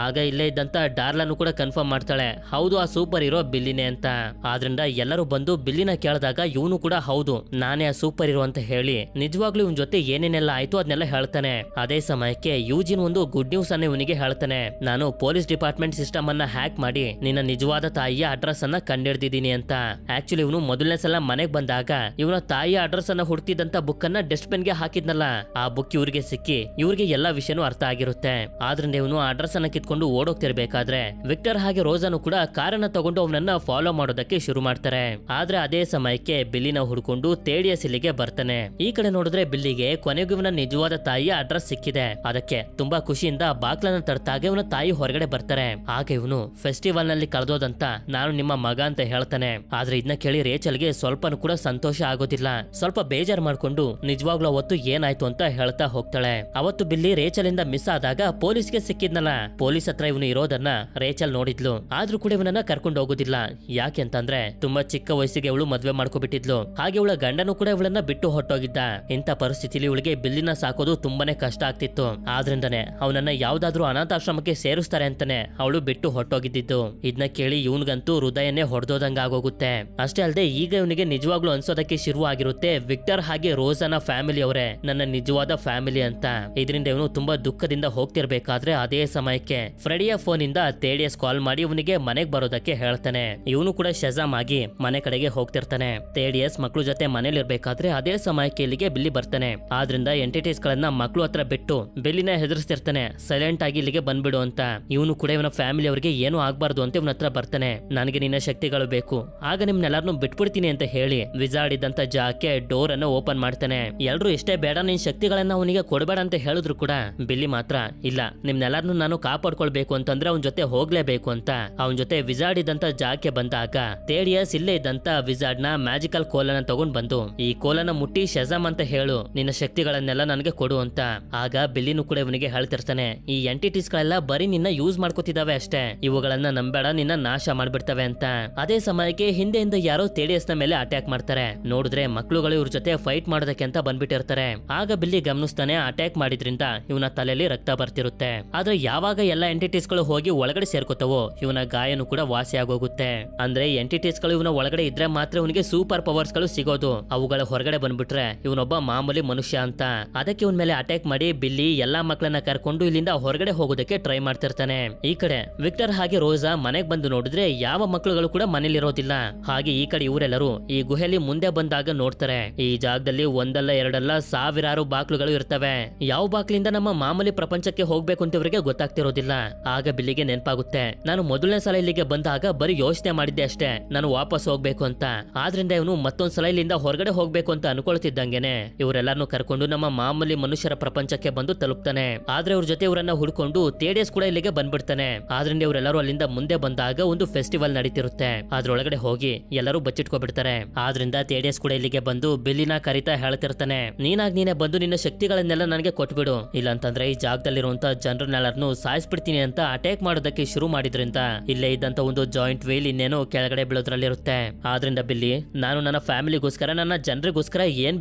ಆಗ ಇಲ್ಲೇ ಇದ್ದಂತ ಡಾರ್ಲಾನು ಕೂಡ ಕನ್ಫರ್ಮ್ ಮಾಡ್ತಾಳೆ, ಹೌದು ಆ ಸೂಪರ್ ಹೀರೋ ಬಿಲ್ಲಿನೇ ಅಂತ. ಆದ್ರಿಂದ ಎಲ್ಲರೂ ಬಂದು ಬಿಲ್ಲಿನ ಕೇಳಿದಾಗ ಇವನು ಕೂಡ ಹೌದು ನಾನೇ ಆ ಸೂಪರ್ ಹೀರೋ ಅಂತ ಹೇಳಿ ನಿಜವಾಗ್ಲೂ ಇವನ್ ಜೊತೆ ಏನೇನೆಲ್ಲ ಆಯ್ತು ಅದನ್ನೆಲ್ಲ ಹೇಳ್ತಾನೆ. ಅದೇ ಸಮಯಕ್ಕೆ ಯೂಜಿನ್ ಒಂದು ಗುಡ್ ನ್ಯೂಸ್ ಅನ್ನ ಇವನಿಗೆ ಹೇಳ್ತಾನೆ, ನಾನು ಪೊಲೀಸ್ ಡಿಪಾರ್ಟ್ಮೆಂಟ್ ಸಿಸ್ಟಮ್ ಅನ್ನ ಹ್ಯಾಕ್ ಮಾಡಿ ನಿನ್ನ ನಿಜವಾದ ತಾಯಿಯ ಅಡ್ರೆಸ್ ಅನ್ನ ಕಂಡಿಡ್ದಿದ್ದೀನಿ ಅಂತ. ಆಕ್ಚುಲಿ ಇವನು ಮೊದಲನೇ ಸಲ ಮನೆಗ್ ಬಂದಾಗ ಇವನ ತಾಯಿಯ ಅಡ್ರೆಸ್ ಅನ್ನ ಹುಡುಕಿದಂತ ಬುಕ್ ಅನ್ನ ಡಸ್ಟ್ ಬಿನ್ ಗೆ ಹಾಕಿದ್ನಲ್ಲ, ಆ ಬುಕ್ ಇವ್ರಿಗೆ ಸಿಕ್ಕಿ ಇವ್ರಿಗೆ ಎಲ್ಲಾ ವಿಷಯನೂ ಅರ್ಥ ಆಗಿರುತ್ತೆ. ಆದ್ರಿಂದ ಇವನು ಅಡ್ರೆಸ್ ಅನ್ನ ಕಿತ್ಕೊಂಡು ಓಡೋಗ್ತಿರ್ಬೇಕಾದ್ರೆ ವಿಕ್ಟರ್ ಹಾಗೆ ರೋಜಾನು ಕೂಡ ಕಾರನ್ನ ತಗೊಂಡು ಅವನನ್ನ ಫಾಲೋ ಮಾಡೋದಕ್ಕೆ ಶುರು ಮಾಡ್ತಾರೆ. ಆದ್ರೆ ಅದೇ ಸಮಯಕ್ಕೆ ಬಿಲ್ಲಿನ ಹುಡ್ಕೊಂಡು ತೇಡಿಯಸ್ ಇಲ್ಲಿಗೆ ಬರ್ತಾನೆ. ಈ ಕಡೆ ನೋಡಿದ್ರೆ ಬಿಲ್ಲಿಗೆ ಕೊನೆಗೂ ಇವನ ನಿಜವಾದ ತಾಯಿಯ ಅಡ್ರೆಸ್ ಸಿಕ್ಕಿದೆ. ಅದಕ್ಕೆ ತುಂಬಾ ಖುಷಿಯಿಂದ ಬಾಕ್ಲನ್ನ ತರ್ತಾಗ ಇವನ ತಾಯಿ ಹೊರಗಡೆ ಬರ್ತಾರೆ. ಆಗ ಇವನು ಫೆಸ್ಟಿವಲ್ ನಲ್ಲಿ ಕಳೆದೋದಂತ ನಾನು ನಿಮ್ಮ ಮಗ ಅಂತ ಹೇಳ್ತಾನೆ. ಆದ್ರೆ ಇದನ್ನ ಕೇಳಿ ರೇಚಲ್ಗೆ ಸ್ವಲ್ಪನೂ ಕೂಡ ಸಂತೋಷ ಆಗೋದಿಲ್ಲ. ಸ್ವಲ್ಪ ಬೇಜಾರ್ ಮಾಡ್ಕೊಂಡು ನಿಜವಾಗ್ಲೂ ಅವತ್ತು ಏನಾಯ್ತು ಅಂತ ಹೇಳ್ತಾ ಹೋಗ್ತಾಳೆ. ಅವತ್ತು ಬಿಲ್ಲಿ ರೇಚಲ್ ಇಂದ ಮಿಸ್ ಆದಾಗ ಪೊಲೀಸ್ಗೆ ಸಿಕ್ಕಿದ್ನಲ್ಲ, ಪೊಲೀಸ್ ಹತ್ರ ಇವನು ಇರೋದನ್ನ ರೇಚಲ್ ನೋಡಿದ್ಲು. ಆದ್ರೂ ಕೂಡ ಇವನನ್ನ ಕರ್ಕೊಂಡು ಹೋಗೋದಿಲ್ಲ. ಯಾಕೆ ಅಂತಂದ್ರೆ ತುಂಬಾ ಚಿಕ್ಕ ವಯಸ್ಸಿಗೆ ಇವಳು ಮದ್ವೆ ಮಾಡ್ಕೊಬಿಟ್ಟಿದ್ಲು. ಹಾಗೆ ಇವಳ ಗಂಡನು ಕೂಡ ಇವಳನ್ನ ಬಿಟ್ಟು ಹೊಟ್ಟೋಗಿದ್ದ. ಇಂಥ ಪರಿಸ್ಥಿತಿಲಿ ಇವಳಿಗೆ ಬಿಲ್ಲಿನ ಸಾಕೋದು ತುಂಬಾನೇ ಕಷ್ಟ ಆಗ್ತಿತ್ತು. ಆದ್ರಿಂದನೇ ಅವನನ್ನ ಯಾವ್ದಾದ್ರು ಅನಾಥಾಶ್ರಮಕ್ಕೆ ಸೇರಿಸ್ತಾರೆ ಅಂತಾನೆ ಅವಳು ಬಿಟ್ಟು ಹೊಟ್ಟೋಗಿದ್ದು. ಇದನ್ನ ಕೇಳಿ ಇವನ್ಗಂತೂ ಹೃದಯನೇ ಹೊಡೆದೋದಂಗ ಆಗೋಗುತ್ತೆ. ಅಷ್ಟೇ ಅಲ್ಲದೆ ಈಗ ಇವನಿಗೆ ನಿಜವಾಗ್ಲೂ ಅನ್ಸೋದಕ್ಕೆ ಶುರು ಆಗಿರುತ್ತೆ, ವಿಕ್ಟರ್ ಹಾಗೆ ರೋಜಾನ ಫ್ಯಾಮಿಲಿ ಅವರೇ ನನ್ನ ನಿಜವಾದ ಫ್ಯಾಮಿಲಿ ಅಂತ. ಇದರಿಂದ ಇವನು ತುಂಬಾ ದುಃಖದಿಂದ ಹೋಗ್ತಿರ್ಬೇಕಾದ್ರೆ ಅದೇ ಸಮಯಕ್ಕೆ ಫ್ರೆಡಿಯ ಫೋನ್ ಇಂದ ತೇಡಿಯಸ್ ಕಾಲ್ ಮಾಡಿ ಇವನಿಗೆ ಮನೆಗ್ ಬರೋದಕ್ಕೆ ಹೇಳ್ತಾನೆ. ಇವನು ಕೂಡ ಶಜಾಮ್ ಆಗಿ ಮನೆ ಕಡೆಗೆ ಹೋಗ್ತಿರ್ತಾನೆ. ತೇಡಿಯಸ್ ಮಕ್ಳು ಜೊತೆ ಮನೇಲಿ ಇರ್ಬೇಕಾದ್ರೆ ಅದೇ ಸಮಯಕ್ಕೆ ಇಲ್ಲಿಗೆ ಬಿಲ್ಲಿ ಬರ್ತಾನೆ. ಆದ್ರಿಂದ ಎಂಟಿಟೀಸ್ ಗಳನ್ನ ಮಕ್ಳು ಹತ್ರ ಬಿಟ್ಟು ಬಿಲ್ಲಿನ ಹೆದರ್ಸ್ತಿರ್ತಾನೆ, ಸೈಲೆಂಟ್ ಆಗಿ ಇಲ್ಲಿಗೆ ಬಂದ್ಬಿಡು ಅಂತ. ಇವನು ಕೂಡ ಇವನ ಫ್ಯಾಮಿಲಿ ಅವರಿಗೆ ಏನು ಆಗ್ಬಾರ್ದು ಅಂತ ಇವನ ಹತ್ರ ಬರ್ತಾನೆ. ನನಗೆ ನಿನ್ನ ಶಕ್ತಿಗಳು ಬೇಕು, ಆಗ ನಿಮ್ನೆಲ್ಲಾರನು ಬಿಟ್ಬಿಡ್ತೀನಿ ಅಂತ ಹೇಳಿ ವಿಜಾರ್ಡ್ ಇದ್ದಂತ ಜಾಗಕ್ಕೆ ಡೋರ್ ಅನ್ನ ಓಪನ್ ಮಾಡ್ತಾನೆ. ಎಲ್ರು ಎಷ್ಟೇ ಬೇಡ ನಿನ್ ಶಕ್ತಿಗಳನ್ನ ಅವನಿಗೆ ಕೊಡಬೇಡ ಅಂತ ಹೇಳಿದ್ರು ಕೂಡ ಬಿಲ್ಲಿ ಮಾತ್ರ ಇಲ್ಲ, ನಿಮ್ನೆಲ್ಲಾರನು ನಾನು ಕಾಪಾಡ್ಕೊಳ್ಬೇಕು ಅಂತಂದ್ರೆ ಅವನ ಜೊತೆ ಹೋಗ್ಲೇಬೇಕು ಅಂತ ಅವನ ಜೊತೆ ವಿಜಾರ್ಡ್ ಇದ್ದಂತ ಜಾಗಕ್ಕೆ ಬಂದಾಗ ತೇಡಿಯಸ್ ಇಲ್ಲೇ ಇದ್ದಂತ ವಿಜಾರ್ಡ್ ನ ಮ್ಯಾಜಿಕಲ್ ಕೋಲನ್ನ ತಗೊಂಡ್ ಬಂದು ಈ ಕೋಲನ್ನ ಮುಟ್ಟಿ ಶಜಾಮ್ ಅಂತ ಹೇಳು, ನಿನ್ನ ಶಕ್ತಿಗಳನ್ನೆಲ್ಲ ನನಗೆ ಕೊಡು ಅಂತ. ಆಗ ಬಿಲ್ಲಿನು ಕೂಡ ಇವನಿಗೆ ಹೇಳ್ತಿರ್ತಾನೆ, ಈ ಎಂಟಿಟೀಸ್ ಗಳೆಲ್ಲ ಬರೀ ನಿನ್ನ ಯೂಸ್ ಮಾಡ್ಕೋತಿದಾವೆ ಅಷ್ಟೇ, ಇವುಗಳನ್ನ ನಂಬೇಡ, ನಿನ್ನ ನಾಶ ಮಾಡ್ಬಿಡ್ತವೆ ಅಂತ. ಅದೇ ಸಮಯಕ್ಕೆ ಹಿಂದೆಯಿಂದ ಯಾರೋ ತೇಡಿಯಸ್ ನ ಮೇಲೆ ಅಟ್ಯಾಕ್ ಮಾಡ್ತಾರೆ. ನೋಡಿದ್ರೆ ಮಕ್ಳುಗಳು ಇವ್ರ ಜೊತೆ ಫೈಟ್ ಮಾಡೋದಕ್ಕೆ ಅಂತ ಬಂದ್ಬಿಟ್ಟಿರ್ತಾರೆ. ಆಗ ಬಿಲ್ಲಿ ಗಮನಿಸ್ತಾನೆ, ಅಟ್ಯಾಕ್ ಮಾಡಿದ್ರಿಂದ ಇವನ ತಲೆಯಲ್ಲಿ ರಕ್ತ ಬರ್ತಿರುತ್ತೆ. ಆದ್ರೆ ಯಾವಾಗ ಎಲ್ಲ ಎಂಟಿಟೀಸ್ ಗಳು ಹೋಗಿ ಒಳಗಡೆ ಸೇರ್ಕೋತಾವೋ ಇವನ ಗಾಯನು ಕೂಡ ವಾಸಿ ಆಗೋಗುತ್ತೆ. ಅಂದ್ರೆ ಎಂಟಿಟೀಸ್ ಗಳು ಇವನ ಒಳಗಡೆ ಇದ್ರೆ ಮಾತ್ರ ಇವನಿಗೆ ಸೂಪರ್ ಪವರ್ಸ್ ಗಳು ಸಿಗೋದು. ಅವುಗಳ ಹೊರಗಡೆ ಬಂದ್ಬಿಟ್ರೆ ಇವನೊಬ್ಬ ಮಾಮೂಲಿ ಮನುಷ್ಯ ಅಂತ. ಅದಕ್ಕೆ ಇವನ್ ಮೇಲೆ ಅಟ್ಯಾಕ್ ಮಾಡಿ ಬಿಲ್ಲಿ ಎಲ್ಲಾ ಮಕ್ಕಳನ್ನ ಕರ್ಕೊಂಡು ಇಲ್ಲಿಂದ ಹೊರಗಡೆ ಹೋಗೋದಕ್ಕೆ ಟ್ರೈ ಮಾಡ್ತಿರ್ತಾನೆ. ಈ ಕಡೆ ವಿಕ್ಟರ್ ಹಾಗೆ ರೋಜಾ ಮನೆಗ್ ಬಂದು ನೋಡಿದ್ರೆ ಯಾವ ಮಕ್ಕಳುಗಳು ಕೂಡ ಮನೇಲಿರೋದಿಲ್ಲ. ಹಾಗೆ ಈ ಕಡೆ ಇವರೆಲ್ಲರೂ ಈ ಗುಹೆಯಲ್ಲಿ ಮುಂದೆ ಬಂದಾಗ ನೋಡ್ತಾರೆ, ಈ ಜಾಗದಲ್ಲಿ ಒಂದಲ್ಲ ಎರಡಲ್ಲ ಸಾವಿರಾರು ಬಾಕ್ಲುಗಳು ಇರ್ತವೆ. ಯಾವ ಬಾಕ್ಲಿಂದ ನಮ್ಮ ಮಾಮೂಲಿ ಪ್ರಪಂಚಕ್ಕೆ ಹೋಗ್ಬೇಕು ಅಂತ ಇವರಿಗೆ ಗೊತ್ತಾಗ್ತಿರೋದಿಲ್ಲ. ಆಗ ಬಿಲ್ಲಿಗೆ ನೆನಪಾಗುತ್ತೆ, ನಾನು ಮೊದಲನೇ ಸಲ ಇಲ್ಲಿಗೆ ಬಂದಾಗ ಬರೀ ಯೋಚನೆ ಮಾಡಿದ್ದೆ ಅಷ್ಟೇ ನಾನು ವಾಪಸ್ ಹೋಗ್ಬೇಕು ಅಂತ. ಆದ್ರಿಂದ ಇವನು ಮತ್ತೊಂದ್ಸಲ ಇಲ್ಲಿಂದ ಹೊರಗಡೆ ಹೋಗ್ಬೇಕು ಅಂತ ಅನ್ಕೊಳ್ತಿದ್ದಂಗೆನೆ ಇವರೆಲ್ಲರನ್ನು ಕರ್ಕೊಂಡು ನಮ್ಮ ಮಾಮೂಲಿ ಮನುಷ್ಯರ ಪ್ರಪಂಚಕ್ಕೆ ಬಂದು ತಲುಪ್ತಾನೆ. ಆದ್ರೆ ಇವ್ರ ಜೊತೆ ಇವರನ್ನ ಹುಡ್ಕೊಂಡು ತೇಡಿಯಸ್ ಕೂಡ ಇಲ್ಲಿಗೆ ಬಂದ್ಬಿಡ್ತಾನೆ. ಆದ್ರಿಂದ ಇವರೆಲ್ಲರೂ ಅಲ್ಲಿಂದ ಮುಂದೆ ಬಂದಾಗ ಒಂದು ಫೆಸ್ಟಿವಲ್ ನಡೀತಿರುತ್ತೆ. ಅದ್ರೊಳಗಡೆ ಹೋಗಿ ಎಲ್ಲರೂ ಬಚ್ಚಿಟ್ಕೊಬಿಡ್ತಾರೆ. ಆದ್ರಿಂದ ತೇಡಿಯಸ್ ಕೂಡ ಇಲ್ಲಿಗೆ ಬಂದು ಬಿಲ್ಲಿನ ಕರಿತಾ ಹೇಳ್ತಿರ್ತಾನೆ, ನೀನೇ ಬಂದು ನಿನ್ನ ಶಕ್ತಿಗಳನ್ನೆಲ್ಲ ನನಗೆ ಕೊಟ್ಬಿಡು, ಇಲ್ಲಾಂತಂದ್ರೆ ಈ ಜಾಗದಲ್ಲಿರುವಂತ ಜನರನ್ನೆಲ್ಲರನ್ನು ಸಾಯಿಸ್ಬಿಡ್ತೀನಿ ಅಂತ ಅಟ್ಯಾಕ್ ಮಾಡೋದಕ್ಕೆ ಶುರು ಮಾಡಿದ್ರಿಂದ ಇಲ್ಲೇ ಇದ್ದಂತ ಒಂದು ಜಾಯಿಂಟ್ ವೀಲ್ ಇನ್ನೇನು ಕೆಳಗಡೆ ಬೀಳೋದ್ರಲ್ಲಿರುತ್ತೆ. ಆದ್ರಿಂದ ಬಿಲ್ಲಿ ನಾನು ನನ್ನ ಫ್ಯಾಮಿಲಿಗೋಸ್ಕರ ನನ್ನ ಜನರಿಗೋಸ್ಕರ ಏನ್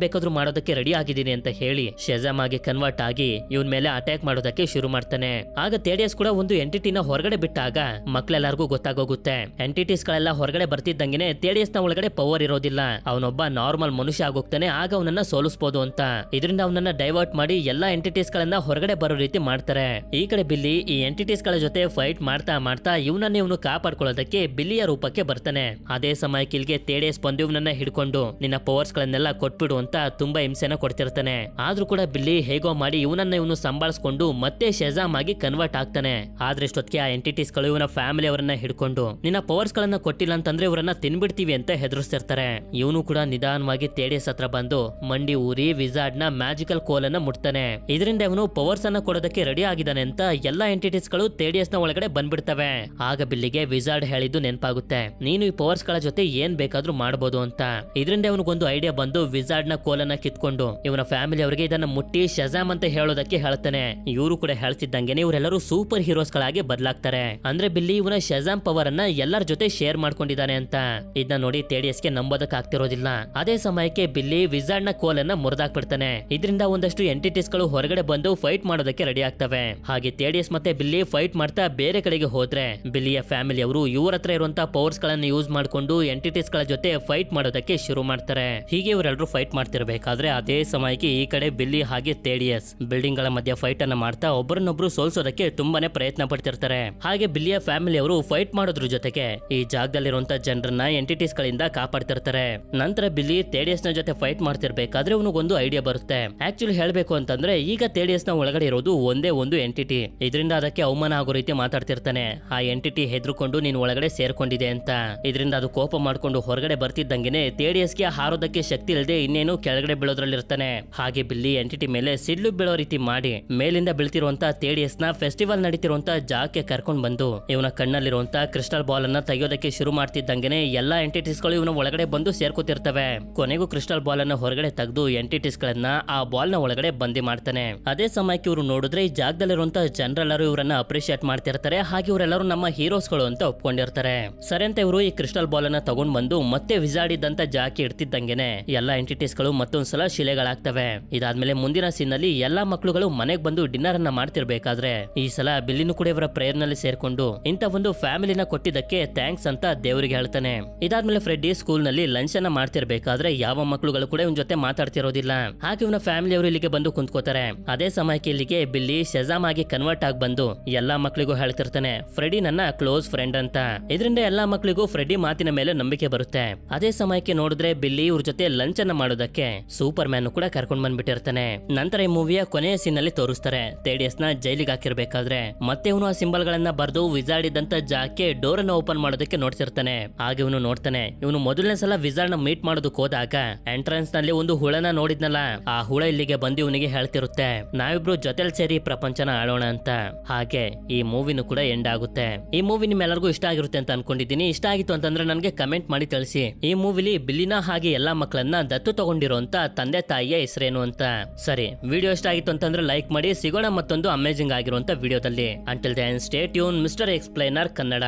ಬೇಕಾದ್ರೂ ಮಾಡೋದಕ್ಕೆ ರೆಡಿ ಆಗಿದ್ದೀನಿ ಅಂತ ಹೇಳಿ ಶಜಾಮ್ ಆಗಿ ಕನ್ವರ್ಟ್ ಆಗಿ ಇವನ್ ಮೇಲೆ ಅಟ್ಯಾಕ್ ಮಾಡೋದಕ್ಕೆ ಶುರು ಮಾಡ್ತಾನೆ. ಆಗ ತೇಡಿಯಸ್ ಕೂಡ ಒಂದು ಎಂಟಿಟಿನ ಹೊರಗಡೆ ಬಿಟ್ಟಾಗ ಮಕ್ಳೆಲ್ಲರಿಗೂ ಗೊತ್ತಾಗೋಗುತ್ತೆ. ಎಂಟಿಟೀಸ್ ಗಳೆಲ್ಲ ಹೊರಗಡೆ ಬರ್ತಿದ್ದಂಗೆನೆ ತೇಡಿಯಸ್ ನ ಒಳಗಡೆ ಪವರ್ ಇರೋದಿಲ್ಲ, ಅವನೊಬ್ಬ ನಾರ್ಮಲ್ ಮನುಷ್ಯ ಆಗೋಗ್ತಾನೆ. ಆಗ ಅವನನ್ನ ಸೋಲಿಸಬಹುದು ಅಂತ ಇದರಿಂದ ಅವನನ್ನ ಡೈವರ್ಟ್ ಮಾಡಿ ಎಲ್ಲಾ ಎಂಟಿಟೀಸ್ ಗಳನ್ನ ಹೊರಗಡೆ ಬರೋ ರೀತಿ ಮಾಡ್ತಾರೆ. ಈ ಕಡೆ ಬಿಲ್ಲಿ ಈ ಎಂಟಿಟೀಸ್ ಗಳ ಜೊತೆ ಫೈಟ್ ಮಾಡ್ತಾ ಮಾಡ್ತಾ ಇವನನ್ನ ಇವನು ಕಾಪಾಡ್ಕೊಳ್ಳೋದಕ್ಕೆ ಬಿಲ್ಲಿಯ ರೂಪಕ್ಕೆ ಬರ್ತಾನೆ. ಅದೇ ಸಮಯಕ್ಕೆ ಇಲ್ಲಿಗೆ ತೇಡಿಯಸ್ ಬಂದು ಇವನನ್ನ ಹಿಡ್ಕೊಂಡು ನಿನ್ನ ಪವರ್ಸ್ ಗಳನ್ನೆಲ್ಲ ಕೊಟ್ಬಿಡು ಅಂತ ತುಂಬಾ ಹಿಂಸೆನ ಕೊಡ್ತಿರ್ತಾನೆ. ಆದ್ರೂ ಕೂಡ ಬಿಲ್ಲಿ ಹೇಗೋ ಮಾಡಿ ಇವನನ್ನ ಇವನು ಸಂಭಾಳಿಸ್ಕೊಂಡು ಮತ್ತೆ ಶಜಾಮ್ ಶಜಾಮ್ ಆಗಿ ಕನ್ವರ್ಟ್ ಆಗ್ತಾನೆ. ಆದ್ರೆ ಇಷ್ಟೊತ್ತಿಗೆ ಆ ಎಂಟಿಟೀಸ್ ಗಳು ಇವನ ಫ್ಯಾಮಿಲಿ ಅವರನ್ನ ಹಿಡ್ಕೊಂಡು ನಿನ್ನ ಪವರ್ಸ್ ಗಳನ್ನ ಕೊಟ್ಟಿಲ್ಲ ಅಂತಂದ್ರೆ ಇವರನ್ನ ತಿನ್ಬಿಡ್ತೀವಿ ಅಂತ ಹೆದರ್ಸ್ತಿರ್ತಾರೆ. ಇವನು ಕೂಡ ನಿಧಾನವಾಗಿ ತೇಡಿಯಸ್ ಹತ್ರ ಬಂದು ಮಂಡಿ ಊರಿ ವಿಜಾರ್ಡ್ ನ ಮ್ಯಾಜಿಕಲ್ ಕೋಲ್ ಅನ್ನ ಮುಟ್ತಾನೆ. ಇದರಿಂದ ಇವನು ಪವರ್ಸ್ ಅನ್ನ ಕೊಡೋದಕ್ಕೆ ರೆಡಿ ಆಗಿದ್ದಾನೆ ಅಂತ ಎಲ್ಲಾ ಎಂಟಿಟೀಸ್ ಗಳು ತೇಡಿಯಸ್ ನ ಒಳಗಡೆ ಬಂದ್ಬಿಡ್ತವೆ. ಆಗ ಬಿಲ್ಲಿಗೆ ವಿಜಾರ್ಡ್ ಹೇಳಿದ್ದು ನೆನಪಾಗುತ್ತೆ, ನೀನು ಈ ಪವರ್ಸ್ ಗಳ ಜೊತೆ ಏನ್ ಬೇಕಾದ್ರೂ ಮಾಡಬಹುದು ಅಂತ. ಇದರಿಂದ ಇವನಿಗೊಂದು ಐಡಿಯಾ ಬಂದು ವಿಜಾರ್ಡ್ ನ ಕೋಲ್ ಅನ್ನ ಕಿತ್ಕೊಂಡು ಇವನ ಫ್ಯಾಮಿಲಿ ಅವರಿಗೆ ಇದನ್ನ ಮುಟ್ಟಿ ಶಜಾಮ್ ಅಂತ ಹೇಳೋದಕ್ಕೆ ಹೇಳ್ತಾನೆ. ಇವರು ಕೂಡ ಹೇಳ್ತಿದ್ದಂಗೆ ಇವರೆಲ್ಲರೂ ಸೂಪರ್ ಹೀರೋಸ್ ಗಳಾಗಿ ಬದಲಾಗ್ತಾರೆ. ಅಂದ್ರೆ ಬಿಲ್ಲಿ ಇವನ ಶಜಾಮ್ ಪವರ್ ಅನ್ನ ಎಲ್ಲರ ಜೊತೆ ಶೇರ್ ಮಾಡ್ಕೊಂಡಿದ್ದಾನೆ ಅಂತ. ಇದನ್ನ ನೋಡಿ ತೇಡಿಯಸ್ಗೆ ನಂಬೋದಕ್ ಆಗ್ತಿರೋದಿಲ್ಲ. ಅದೇ ಸಮಯಕ್ಕೆ ಬಿಲ್ಲಿ ವಿಜಾರ್ಡ್ ನ ಕೋಲ್ ಅನ್ನ ಮುರಿದಾಕ್ಬಿಡ್ತಾನೆ. ಇದರಿಂದ ಒಂದಷ್ಟು ಎಂಟಿಟೀಸ್ ಗಳು ಹೊರಗಡೆ ಬಂದು ಫೈಟ್ ಮಾಡೋದಕ್ಕೆ ರೆಡಿ ಆಗ್ತವೆ. ಹಾಗೆ ತೇಡಿಯಸ್ ಮತ್ತೆ ಬಿಲ್ಲಿ ಫೈಟ್ ಮಾಡ್ತಾ ಬೇರೆ ಕಡೆಗೆ ಹೋದ್ರೆ ಬಿಲ್ಲಿಯ ಫ್ಯಾಮಿಲಿ ಅವರು ಇವರ ಹತ್ರ ಇರುವಂತಹ ಪವರ್ಸ್ ಗಳನ್ನ ಯೂಸ್ ಮಾಡ್ಕೊಂಡು ಎಂಟಿಟೀಸ್ ಗಳ ಜೊತೆ ಫೈಟ್ ಮಾಡೋದಕ್ಕೆ ಶುರು ಮಾಡ್ತಾರೆ. ಹೀಗೆ ಇವರೆಲ್ಲರೂ ಫೈಟ್ ಮಾಡ್ತಿರ್ಬೇಕಾದ್ರೆ ಅದೇ ಸಮಯಕ್ಕೆ ಈ ಕಡೆ ಬಿಲ್ಲಿ ಹಾಗೆ ತೇಡಿಯಸ್ ಬಿಲ್ಡಿಂಗ್ ಗಳ ಮಧ್ಯೆ ಫೈಟ್ ಅನ್ನ ಮಾಡ್ತಾ ಒಬ್ಬರನ್ನೊಬ್ರು ಸೋಲ್ಸೋದಕ್ಕೆ ತುಂಬಾನೇ ಪ್ರಯತ್ನ ಪಡ್ತಿರ್ತಾರೆ. ಹಾಗೆ ಬಿಲ್ಲಿಯ ಫ್ಯಾಮಿಲಿ ಅವರು ಫೈಟ್ ಮಾಡೋದ್ರ ಜೊತೆಗೆ ಈ ಜಾಗದಲ್ಲಿರುವಂತಹ ಜನರನ್ನ ಎಂಟಿಟೀಸ್ ಗಳಿಂದ ಕಾಪಾಡ್ತಿರ್ತಾರೆ. ನಂತರ ಬಿಲ್ಲಿ ತೇಡಿಯಸ್ ನ ಜೊತೆ ಫೈಟ್ ಮಾಡ್ತಿರ್ಬೇಕಾದ್ರೆ ಅವನಿಗೊಂದು ಐಡಿಯಾ ಬರುತ್ತೆ. ಆಕ್ಚುಲಿ ಹೇಳ್ಬೇಕು ಅಂತಂದ್ರೆ ಈಗ ತೇಡಿಯಸ್ ನ ಒಳಗಡೆ ಇರೋದು ಒಂದೇ ಒಂದು ಎಂಟಿಟಿ. ಇದರಿಂದ ಅದಕ್ಕೆ ಅವಮಾನ ಆಗೋ ರೀತಿ ಮಾತಾಡ್ತಿರ್ತಾನೆ. ಆ ಎಂಟಿಟಿ ಹೆದರ್ಕೊಂಡು ನೀನ್ ಒಳಗಡೆ ಸೇರ್ಕೊಂಡಿದೆ ಅಂತ. ಇದರಿಂದ ಅದು ಕೋಪ ಮಾಡ್ಕೊಂಡು ಹೊರಗಡೆ ಬರ್ತಿದ್ದಂಗೆನೆ ತೇಡಿಯಸ್ಗೆ ಹಾರೋದಕ್ಕೆ ಶಕ್ತಿ ಇಲ್ಲದೆ ಇನ್ನೇನು ಕೆಳಗಡೆ ಬೀಳೋದ್ರಲ್ಲಿರ್ತಾನೆ. ಹಾಗೆ ಬಿಲ್ಲಿ ಎಂಟಿಟಿ ಮೇಲೆ ಸಿಡ್ಲು ಬೀಳೋ ರೀತಿ ಮಾಡಿ ಮೇಲಿಂದ ಬೀಳ್ತಿರುವಂತ ತೇಡಿಯಸ್ ನ ಫೆಸ್ಟಿವಲ್ ನಡೀತಿರುವಂತ ಜಾಗಕ್ಕೆ ಕರ್ಕೊಂಡ್ ಬಂದು ಇವನ ಕಣ್ಣಲ್ಲಿರುವಂತ ಕ್ರಿಸ್ಟಲ್ ಬಾಲ್ ಅನ್ನ ತೆಗೆಯೋದಕ್ಕೆ ಶುರು ಮಾಡ್ತಿದ್ದಂಗೆನೆ ಎಲ್ಲಾ ಎಂಟಿಟೀಸ್ ಗಳು ಇವನ ಒಳಗಡೆ ಬಂದು ಸೇರ್ಕೋತಿರ್ತವೆ. ಕೊನೆಗೂ ಕ್ರಿಸ್ಟಲ್ ಬಾಲ್ ಅನ್ನ ಹೊರಗಡೆ ತೆಗೆದು ಎಂಟಿಟೀಸ್ ಗಳನ್ನ ಆ ಬಾಲ್ ನ ಒಳಗಡೆ ಬಂದಿ ಮಾಡ್ತಾನೆ. ಅದೇ ಸಮಯಕ್ಕೆ ಇವರು ನೋಡಿದ್ರೆ ಈ ಜಾಗದಲ್ಲಿರುವಂತ ಜನರೆಲ್ಲರೂ ಇವರನ್ನ ಅಪ್ರಿಶಿಯೇಟ್ ಮಾಡ್ತಿರ್ತಾರೆ. ಹಾಗೆ ಇವರೆಲ್ಲರೂ ನಮ್ಮ ಹೀರೋಸ್ ಗಳು ಅಂತ ಒಪ್ಕೊಂಡಿರ್ತಾರೆ. ಸರಿ ಅಂತ ಇವರು ಈ ಕ್ರಿಸ್ಟಲ್ ಬಾಲ್ ಅನ್ನ ತಗೊಂಡ್ ಬಂದು ಮತ್ತೆ ವಿಜಾಡಿದಂತ ಜಾಕಿ ಇಡ್ತಿದ್ದಂಗೆನೆ ಎಲ್ಲಾ ಎಂಟಿಟೀಸ್ ಗಳು ಮತ್ತೊಂದ್ಸಲ ಶಿಲೆಗಳಾಗ್ತವೆ. ಇದಾದ್ಮೇಲೆ ಮುಂದಿನ ಸೀನ್ ನಲ್ಲಿ ಎಲ್ಲಾ ಮಕ್ಕಳುಗಳು ಮನೆಗೆ ಬಂದು ಡಿನ್ನರ್ ಅನ್ನ ಮಾಡ್ತಿರ್ಬೇಕಾದ್ರೆ ಈ ಸಲ ಬಿಲ್ಲಿನೂ ಕೂಡ ಇವರ ಪ್ರೇಯರ್ ನಲ್ಲಿ ಸೇರ್ಕೊಂಡು ಇಂತ ಒಂದು ಫ್ಯಾಮಿಲಿನ ಕೊಟ್ಟಿದ್ದಕ್ಕೆ ಥ್ಯಾಂಕ್ಸ್ ಅಂತ ದೇವರಿಗೆ ಹೇಳ್ತಾನೆ. ಇದಾದ್ಮೇಲೆ ಫ್ರೆಡ್ಡಿ ಸ್ಕೂಲ್ ನಲ್ಲಿ ಲಂಚ್ ಅನ್ನ ಮಾಡ್ತಿರ್ಬೇಕಾದ್ರೆ ಯಾವ ಮಕ್ಕಳುಗಳು ಕೂಡ ಇವನ್ ಜೊತೆ ಮಾತಾಡ್ತಿರೋದಿಲ್ಲ. ಹಾಗೆ ಇವನ ಫ್ಯಾಮಿಲಿ ಅವರು ಇಲ್ಲಿಗೆ ಬಂದು ಕುಂತ್ಕೋತಾರೆ. ಅದೇ ಸಮಯಕ್ಕೆ ಇಲ್ಲಿಗೆ ಬಿಲ್ಲಿ ಶಜಾಮ್ ಆಗಿ ಕನ್ವರ್ಟ್ ಆಗಿ ಬಂದು ಎಲ್ಲಾ ಮಕ್ಕಳಿಗೂ ಹೇಳ್ತಿರ್ತಾನೆ, ಫ್ರೆಡಿ ನನ್ನ ಕ್ಲೋಸ್ ಫ್ರೆಂಡ್ ಅಂತ. ಇದರಿಂದ ಎಲ್ಲಾ ಮಕ್ಕಳಿಗೂ ಫ್ರೆಡ್ಡಿ ಮಾತಿನ ಮೇಲೆ ನಂಬಿಕೆ ಬರುತ್ತೆ. ಅದೇ ಸಮಯಕ್ಕೆ ನೋಡಿದ್ರೆ ಬಿಲ್ಲಿ ಇವ್ರ ಜೊತೆ ಲಂಚ್ ಅನ್ನ ಮಾಡೋದಕ್ಕೆ ಸೂಪರ್ ಮ್ಯಾನ್ ಕೂಡ ಕರ್ಕೊಂಡ್ ಬಂದ್ಬಿಟ್ಟಿರ್ತಾನೆ. ನಂತರ ಈ ಮೂವಿಯ ಕೊನೆಯ ಸೀನ್ ನಲ್ಲಿ ತೋರಿಸ್ತಾರೆ ತೇಡಿಯಸ್ ನ ಜೈಲಿಗೆ ಹಾಕಿರ್ಬೇಕಾದ್ರೆ ಮತ್ತೆ ಇವನು ಆ ಸಿಂಬಲ್ ಗಳನ್ನ ಬರ್ದು ವಿಜಾರ್ಡ್ ಇದ್ದಂತ ಜಾಗಕ್ಕೆ ಡೋರ್ ಅನ್ನ ಓಪನ್ ಮಾಡೋದಕ್ಕೆ ನೋಡ್ತಿರ್ತಾನೆ. ಹಾಗೆ ಇವನು ನೋಡ್ತಾನೆ, ಇವನು ಮೊದಲನೇ ಸಲ ವಿಜಾರ್ಡ್ ನ ಮೀಟ್ ಮಾಡೋದಕ್ಕೆ ಹೋದಾಗ ಎಂಟ್ರೆನ್ಸ್ ನಲ್ಲಿ ಒಂದು ಹುಳನ ನೋಡಿದ್ನಲ್ಲ, ಆ ಹುಳ ಇಲ್ಲಿಗೆ ಬಂದು ಇವನಿಗೆ ಹೇಳ್ತಿರುತ್ತೆ, ನಾವಿಬ್ರು ಜೊತೆಲ್ ಸೇರಿ ಪ್ರಪಂಚನ ಆಳೋಣ ಅಂತ. ಹಾಗೆ ಈ ಮೂವಿನೂ ಕೂಡ ಎಂಡ್ ಆಗುತ್ತೆ. ಈ ಮೂವಿ ನಿಮ್ಮೆಲ್ಲರಿಗೂ ಇಷ್ಟ ಆಗಿರುತ್ತೆ ಅಂತ ಅನ್ಕೊಂಡಿದ್ದೀನಿ. ಇಷ್ಟ ಆಗಿತ್ತು ಅಂತಂದ್ರೆ ನನಗೆ ಕಮೆಂಟ್ ಮಾಡಿ ತಿಳಿಸಿ. ಈ ಮೂವಿಲಿ ಬಿಲ್ಲಿನ ಹಾಗೆ ಎಲ್ಲಾ ಮಕ್ಕಳನ್ನ ದತ್ತು ತಗೊಂಡಿರುವಂತ ತಂದೆ ತಾಯಿಯ ಹೆಸರೇನು ಅಂತ. ಸರಿ, ವಿಡಿಯೋ ಇಷ್ಟ ಆಗಿತ್ತು ಅಂತಂದ್ರೆ ಲೈಕ್ ಮಾಡಿ. ಸಿಗೋಣ ಮತ್ತೊಂದು ಅಮೇಜಿಂಗ್ ಆಗಿರುವಂತ ವಿಡಿಯೋದಲ್ಲಿ. Until then stay tune mister explainer Kannada.